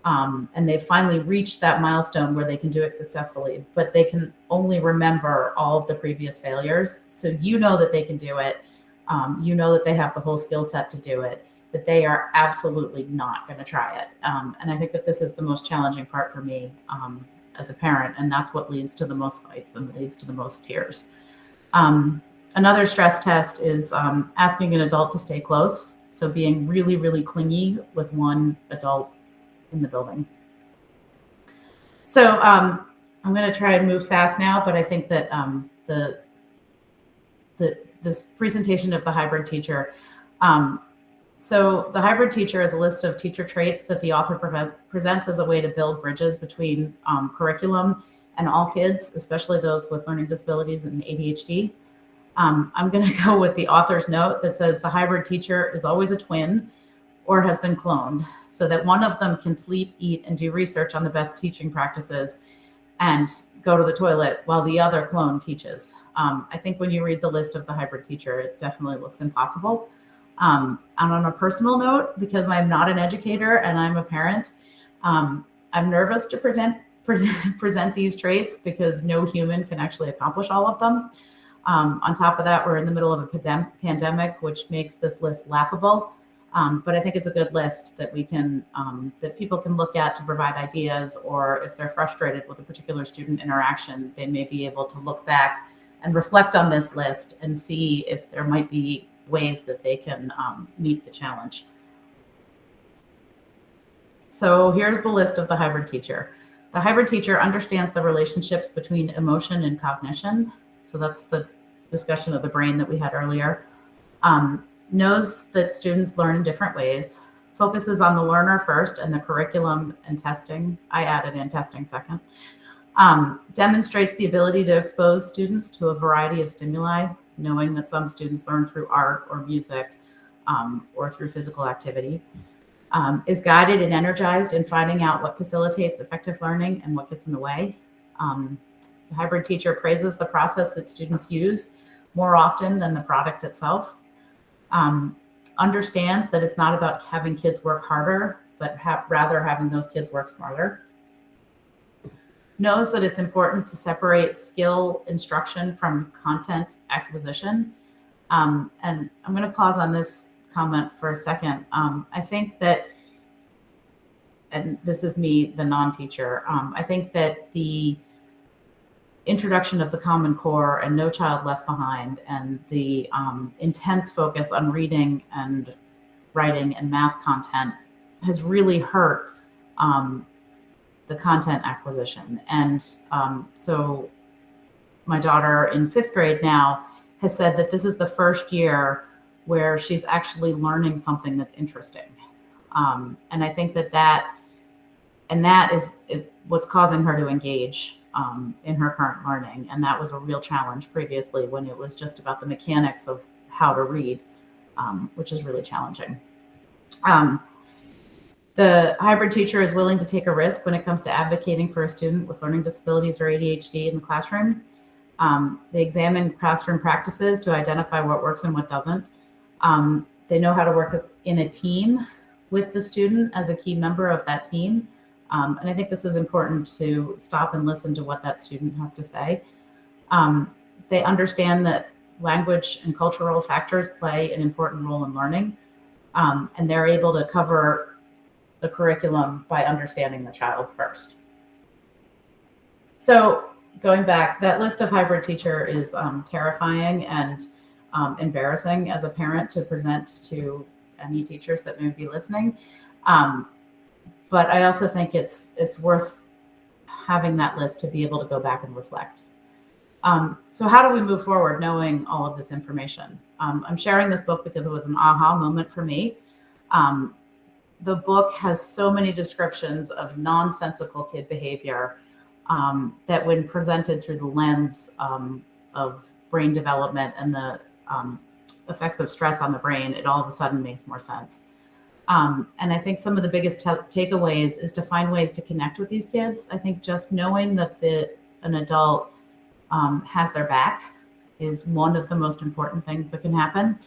and they finally reached that milestone where they can do it successfully, but they can only remember all of the previous failures. So you know that they can do it. You know that they have the whole skill set to do it, but they are absolutely not going to try it. And I think that this is the most challenging part for me as a parent, and that's what leads to the most fights and leads to the most tears. Another stress test is asking an adult to stay close. So being really, really clingy with one adult in the building. So I'm going to try and move fast now, but I think that this presentation of the hybrid teacher. So the hybrid teacher is a list of teacher traits that the author presents as a way to build bridges between curriculum and all kids, especially those with learning disabilities and ADHD. I'm going to go with the author's note that says the hybrid teacher is always a twin or has been cloned, so that one of them can sleep, eat, and do research on the best teaching practices and go to the toilet while the other clone teaches. I think when you read the list of the hybrid teacher, it definitely looks impossible. And on a personal note, because I'm not an educator and I'm a parent, I'm nervous to present these traits because no human can actually accomplish all of them. On top of that, we're in the middle of a pandemic, which makes this list laughable. But I think it's a good list that we can, that people can look at to provide ideas, or if they're frustrated with a particular student interaction, they may be able to look back and reflect on this list and see if there might be ways that they can meet the challenge. So here's the list of the hybrid teacher. The hybrid teacher understands the relationships between emotion and cognition. So that's the discussion of the brain that we had earlier. Knows that students learn in different ways, focuses on the learner first and the curriculum and testing. I added in testing second. Demonstrates the ability to expose students to a variety of stimuli, knowing that some students learn through art or music or through physical activity. Is guided and energized in finding out what facilitates effective learning and what gets in the way. The hybrid teacher praises the process that students use more often than the product itself. Understands that it's not about having kids work harder, but rather having those kids work smarter. Knows that it's important to separate skill instruction from content acquisition. And I'm going to pause on this comment for a second. I think that, and this is me, the non-teacher, I think that the introduction of the Common Core and No Child Left Behind and the intense focus on reading and writing and math content has really hurt the content acquisition. And so my daughter in 5th grade now has said that this is the first year where she's actually learning something that's interesting. And I think that is what's causing her to engage in her current learning. And that was a real challenge previously when it was just about the mechanics of how to read, which is really challenging. The hybrid teacher is willing to take a risk when it comes to advocating for a student with learning disabilities or ADHD in the classroom. They examine classroom practices to identify what works and what doesn't. They know how to work in a team with the student as a key member of that team. And I think this is important to stop and listen to what that student has to say. They understand that language and cultural factors play an important role in learning. And they're able to cover the curriculum by understanding the child first. So going back, that list of hybrid teacher is terrifying and embarrassing as a parent to present to any teachers that may be listening. But I also think it's worth having that list to be able to go back and reflect. So how do we move forward knowing all of this information? I'm sharing this book because it was an aha moment for me. The book has so many descriptions of nonsensical kid behavior that when presented through the lens of brain development and the effects of stress on the brain, it all of a sudden makes more sense. And I think some of the biggest takeaways is to find ways to connect with these kids. I think just knowing that an adult has their back is one of the most important things that can happen.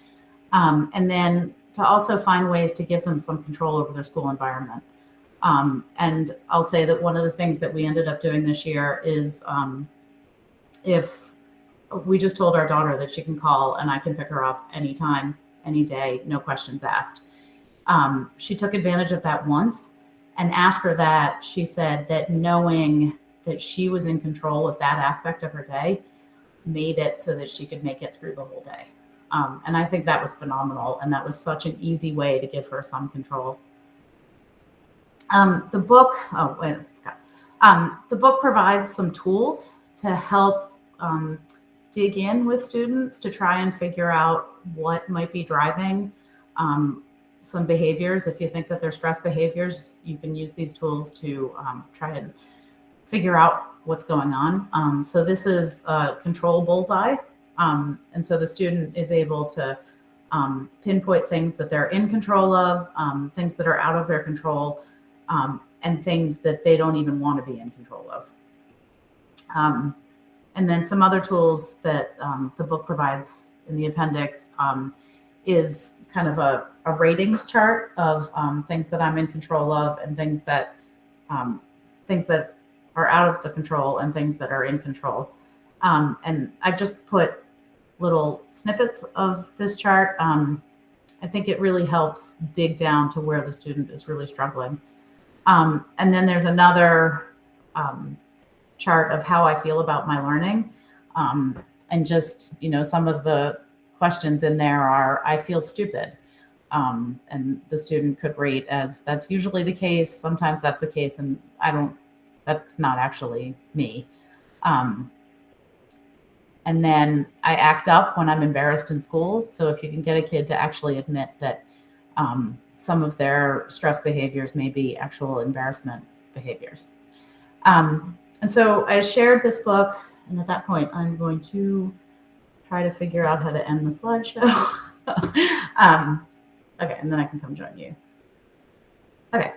And then to also find ways to give them some control over their school environment. And I'll say that one of the things that we ended up doing this year is if we just told our daughter that she can call and I can pick her up anytime, any day, no questions asked. She took advantage of that once. And after that, she said that knowing that she was in control of that aspect of her day made it so that she could make it through the whole day. And I think that was phenomenal. And that was such an easy way to give her some control. The book provides some tools to help dig in with students to try and figure out what might be driving some behaviors. If you think that they're stress behaviors, you can use these tools to try and figure out what's going on. So this is a control bullseye. And so the student is able to pinpoint things that they're in control of, things that are out of their control, and things that they don't even want to be in control of. And then some other tools that the book provides in the appendix is kind of a ratings chart of things that I'm in control of and things that are out of the control and things that are in control. And I've just put little snippets of this chart. I think it really helps dig down to where the student is really struggling. And then there's another chart of how I feel about my learning. And just, some of the questions in there are, I feel stupid. And the student could rate as that's usually the case. Sometimes that's the case. And that's not actually me. And then I act up when I'm embarrassed in school. So if you can get a kid to actually admit that some of their stress behaviors may be actual embarrassment behaviors. And so I shared this book, and at that point, I'm going to try to figure out how to end the slideshow. Okay, and then I can come join you. Okay,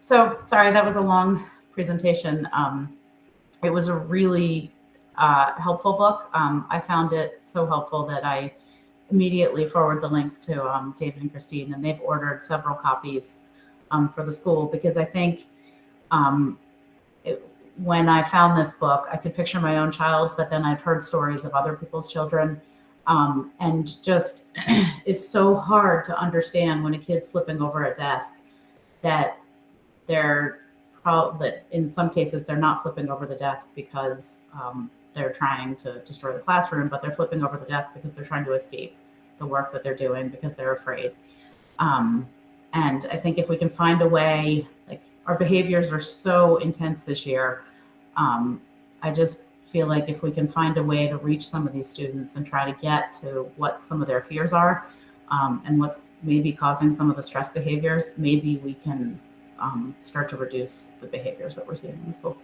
so sorry, that was a long presentation. It was a really helpful book. I found it so helpful that I immediately forward the links to David and Christine, and they've ordered several copies for the school, because I think when I found this book, I could picture my own child, but then I've heard stories of other people's children. And just, it's so hard to understand when a kid's flipping over a desk that that in some cases they're not flipping over the desk because they're trying to destroy the classroom, but they're flipping over the desk because they're trying to escape the work that they're doing because they're afraid. And I think if we can find a way, like our behaviors are so intense this year. I just feel like if we can find a way to reach some of these students and try to get to what some of their fears are, and what's maybe causing some of the stress behaviors, maybe we can start to reduce the behaviors that we're seeing in school.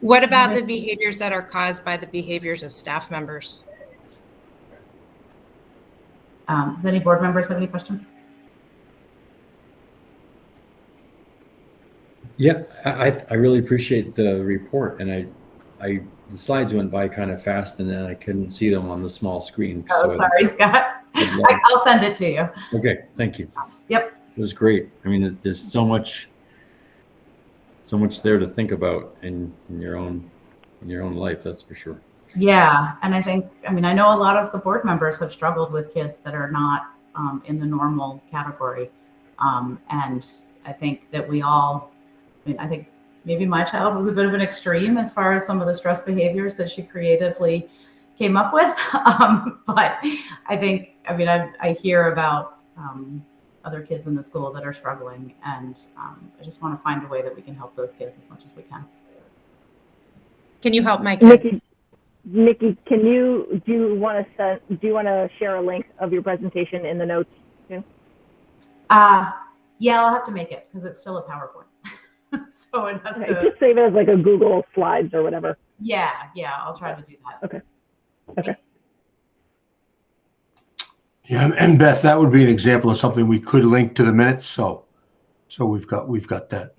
What about the behaviors that are caused by the behaviors of staff members? Does any board members have any questions? Yeah, I really appreciate the report, and the slides went by kind of fast, and then I couldn't see them on the small screen. Oh, so sorry, Scott. I'll send it to you. Okay, thank you. Yep. It was great. I mean, there's so much there to think about in your own life. That's for sure. Yeah, and I know a lot of the board members have struggled with kids that are not in the normal category, and I think that we all. I think maybe my child was a bit of an extreme as far as some of the stress behaviors that she creatively came up with. But I hear about other kids in the school that are struggling, and I just want to find a way that we can help those kids as much as we can. Can you help my kid? Nikki, do you want to share a link of your presentation in the notes too? Yeah, I'll have to make it because it's still a PowerPoint. So it has to just save it as like a Google Slides or whatever. Yeah, I'll try to do that. Okay. Yeah, and Beth, that would be an example of something we could link to the minutes. So we've got that.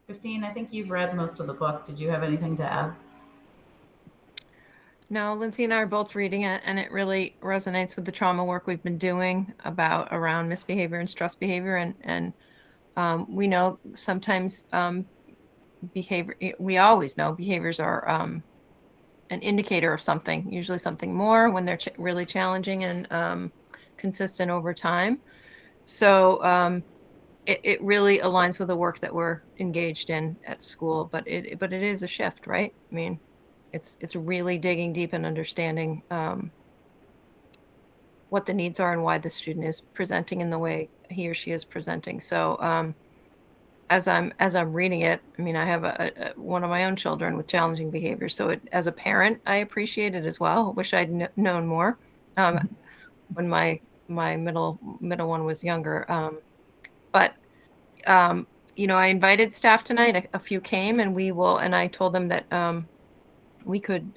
Christine, I think you've read most of the book. Did you have anything to add? No, Lindsay and I are both reading it, and it really resonates with the trauma work we've been doing around misbehavior and stress behavior. And we know sometimes behavior, we always know behaviors are an indicator of something, usually something more when they're really challenging and consistent over time. So it really aligns with the work that we're engaged in at school, but it is a shift, right? I mean, it's really digging deep and understanding what the needs are and why the student is presenting in the way he or she is presenting. So as I'm reading it, I mean, I have one of my own children with challenging behavior. So as a parent, I appreciate it as well. Wish I'd known more when my middle one was younger. But I invited staff tonight. A few came, and I told them that we could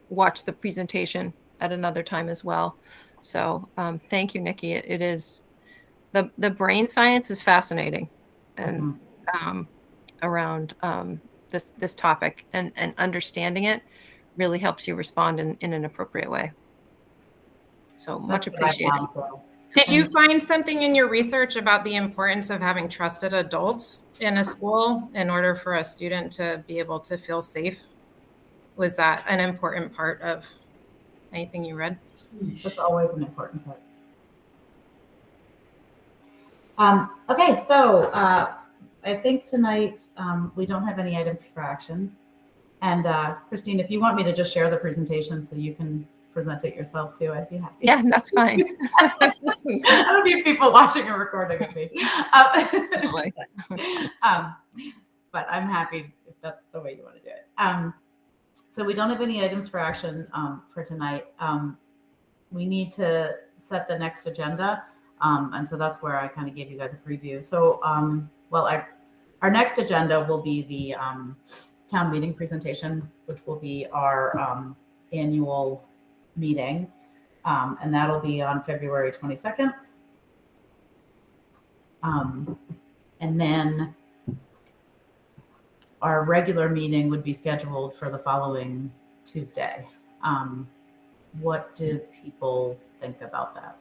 watch the presentation at another time as well. So thank you, Nikki. It is the brain science is fascinating, and around this topic, and understanding it really helps you respond in an appropriate way. So much appreciated. Did you find something in your research about the importance of having trusted adults in a school in order for a student to be able to feel safe? Was that an important part of anything you read? That's always an important part. Okay, so I think tonight we don't have any items for action. And Christine, if you want me to just share the presentation so you can present it yourself too, I'd be happy. Yeah, that's fine. I don't need people watching a recording of me. But I'm happy if that's the way you want to do it. So we don't have any items for action for tonight. We need to set the next agenda. And so that's where I kind of gave you guys a preview. So, our next agenda will be the town meeting presentation, which will be our annual meeting. And that'll be on February 22nd. And then our regular meeting would be scheduled for the following Tuesday. What do people think about that?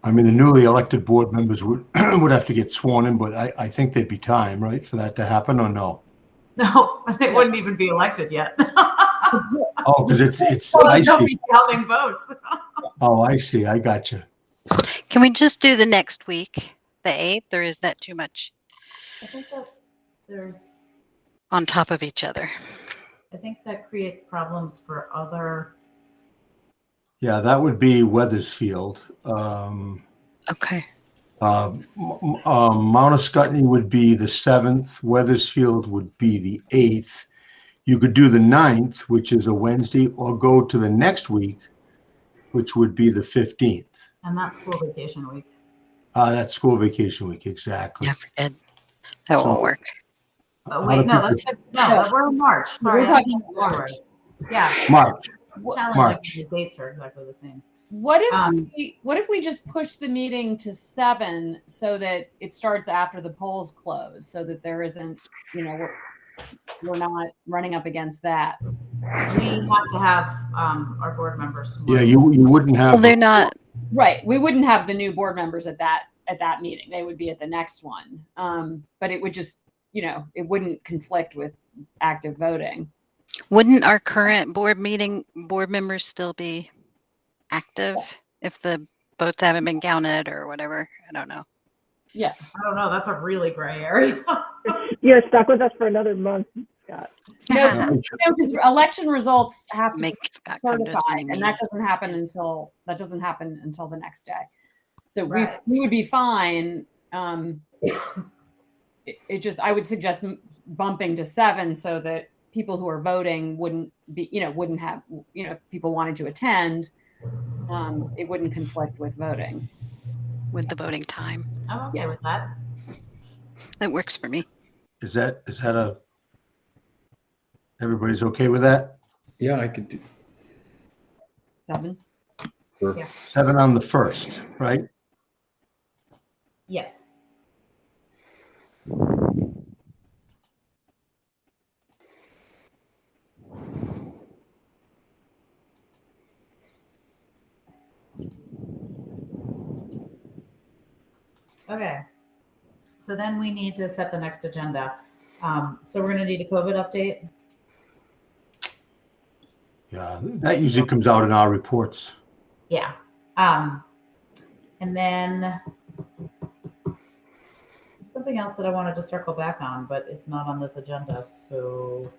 I mean, the newly elected board members would have to get sworn in, but I think there'd be time, right, for that to happen, or no? No, they wouldn't even be elected yet. Oh, because it's Well, I they'll see. be counting votes. Oh, I see. I got you. Can we just do the next week, the 8th, or is that too much I think that there's, on top of each other? I think that creates problems for other. Yeah, that would be Weathersfield. Okay. Mount Scottney would be the 7th. Weathersfield would be the 8th. You could do the 9th, which is a Wednesday, or go to the next week, which would be the 15th. And that's school vacation week. That's school vacation week, exactly. I forget. That won't work. Oh, wait, no, we're in March. Sorry, We're talking March. Yeah. March. Challenging. The dates are exactly the same. What if we just push the meeting to 7 so that it starts after the polls close, so that there isn't, we're not running up against that. We have to have our board members. Yeah, you wouldn't have. Well, they're not. Right. We wouldn't have the new board members at that meeting. They would be at the next one. But it would just, it wouldn't conflict with active voting. Wouldn't our current board members still be active if the votes haven't been counted or whatever? I don't know. Yeah. I don't know. That's a really gray area. You're stuck with us for another month, Scott. No, because election results have to Make be Scott come to as certified, many and meetings. that doesn't happen until the next day. So Right. we would be fine. It just, I would suggest bumping to 7 so that people who are voting wouldn't have, if people wanted to attend, it wouldn't conflict with voting. With the voting time. I'm okay with that. That works for me. Is that everybody's okay with that? Yeah, I could do. 7. Sure. Yeah. 7 on the 1st, right? Yes. Okay. So then we need to set the next agenda. So we're going to need a COVID update. Yeah, that usually comes out in our reports. Yeah. And then something else that I wanted to circle back on, but it's not on this agenda. So,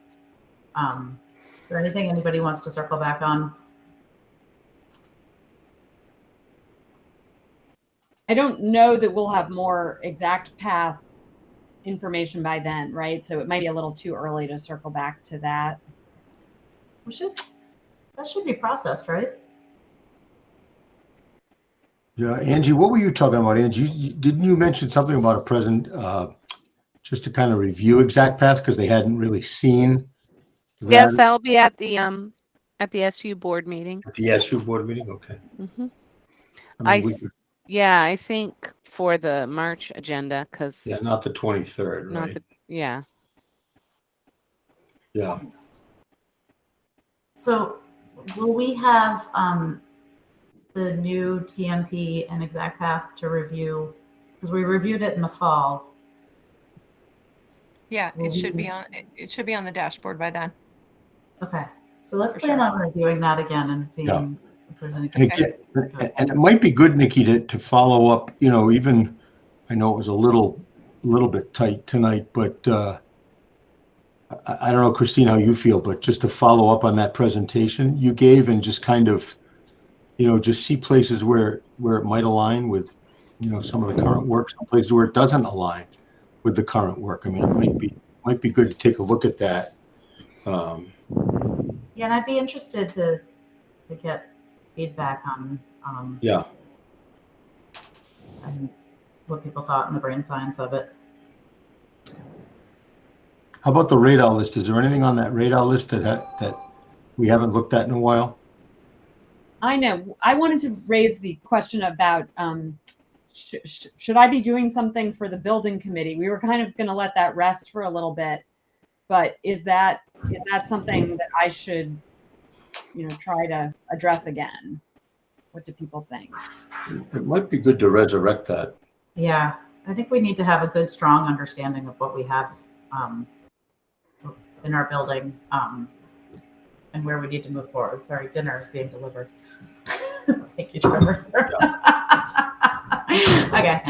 is there anything anybody wants to circle back on? I don't know that we'll have more exact path information by then, right? So it might be a little too early to circle back to that. That should be processed, right? Yeah, Angie, what were you talking about, Angie? Didn't you mention something about a present, just to kind of review exact path because they hadn't really seen that? Yes, that'll be at the SU board meeting. At the SU board meeting, okay. Mm-hmm. I mean, yeah, I think for the March agenda, because yeah, not the 23rd, not right? Yeah. Yeah. So will we have the new TMP and exact path to review? Because we reviewed it in the fall. Yeah, it should be on. It should be on the dashboard by then. Okay, so let's plan on reviewing that again and seeing if there's anything. And it might be good, Nikki, to follow up. You know, even I know it was a little bit tight tonight, but I don't know, Christine, how you feel, but just to follow up on that presentation you gave and just kind of, you know, just see places where it might align with, you know, some of the current work, some places where it doesn't align with the current work. I mean, it might be good to take a look at that. Yeah, and I'd be interested to get feedback on yeah, and what people thought and the brain science of it. how about the radar list? Is there anything on that radar list that we haven't looked at in a while? I know. I wanted to raise the question about should I be doing something for the building committee? We were kind of going to let that rest for a little bit, but is that something that I should, you know, try to address again? What do people think? It might be good to resurrect that. Yeah, I think we need to have a good, strong understanding of what we have in our building and where we need to move forward. Sorry, dinner is being delivered. Thank you, Trevor. Okay.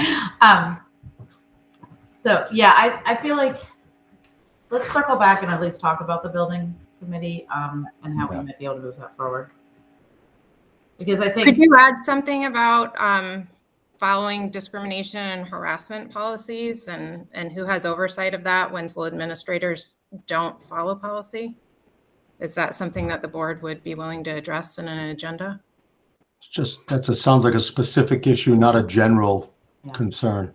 So yeah, I feel like let's circle back and at least talk about the building committee and how we might be able to move that forward. Because I think. Could you add something about following discrimination and harassment policies and who has oversight of that when school administrators don't follow policy? Is that something that the board would be willing to address in an agenda? It's just, sounds like a specific issue, not a general concern.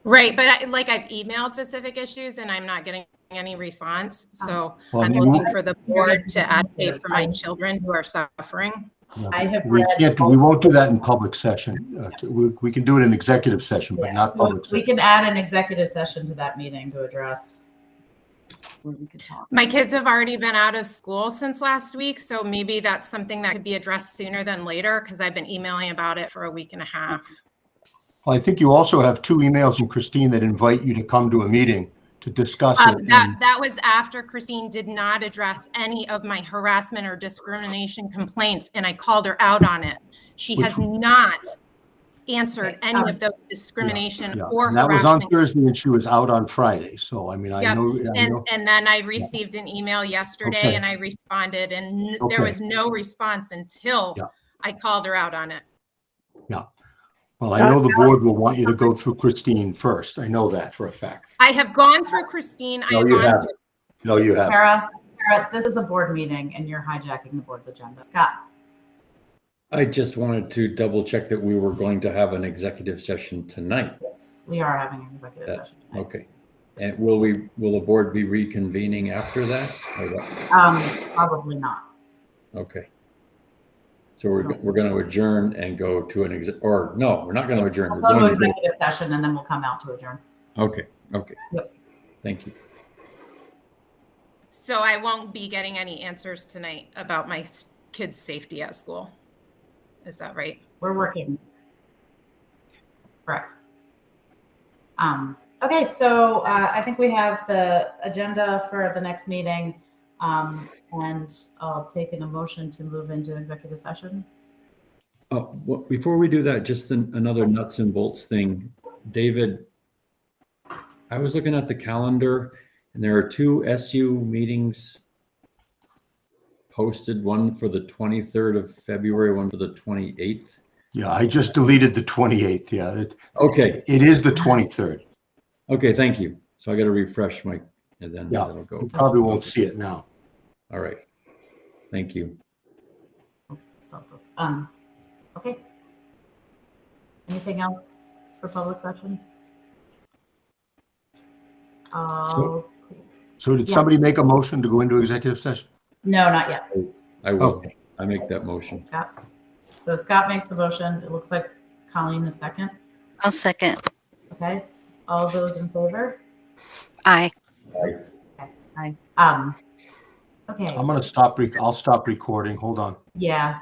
Right, but I've emailed specific issues and I'm not getting any response. So Well, I'm looking for the board to advocate for my children who are suffering. I have We won't do that in public session. We can do it in executive session, but not public session. We can add an executive session to that meeting to address where we could talk. My kids have already been out of school since last week, so maybe that's something that could be addressed sooner than later because I've been emailing about it for a week and a half. Well, I think you also have 2 emails from Christine that invite you to come to a meeting to discuss it. That was after Christine did not address any of my harassment or discrimination complaints, and I called her out on it. She has not answered any of those discrimination or and that harassment. was on Thursday and she was out on Friday. So, I mean, I know. And then I received an email yesterday and I responded and there was no response until I called her out on it. Yeah. Well, I know the board will want you to go through Christine first. I know that for a fact. I have gone through Christine. No, you haven't. No, you haven't. Kara, this is a board meeting and you're hijacking the board's agenda. Scott. I just wanted to double check that we were going to have an executive session tonight. Yes, we are having an executive session tonight. Okay. And will the board be reconvening after that? Or what? Probably not. Okay. So we're going to adjourn and go to an or no, we're not going to adjourn. We'll We're go to going to executive session and then we'll come out to adjourn. Okay. Yep. Thank you. So I won't be getting any answers tonight about my kids' safety at school. Is that right? We're working. Correct. Okay, so I think we have the agenda for the next meeting, and I'll take an motion to move into executive session. Well, before we do that, just another nuts and bolts thing. David, I was looking at the calendar and there are 2 SU meetings posted, one for the 23rd of February, one for the 28th. Yeah, I just deleted the 28th. Yeah. Okay. It is the 23rd. Okay, thank you. So I got to refresh and then Yeah, it'll go. you probably won't see it now. All right. Thank you. Okay. Anything else for public session? So did somebody make a motion to go into executive session? No, not yet. I will. Okay. I make that motion. Scott. So Scott makes the motion. It looks like Colleen is second. I'll second. Okay. All those in favor? Aye. Aye. Okay. I'm going to stop. I'll stop recording. Hold on. Yeah.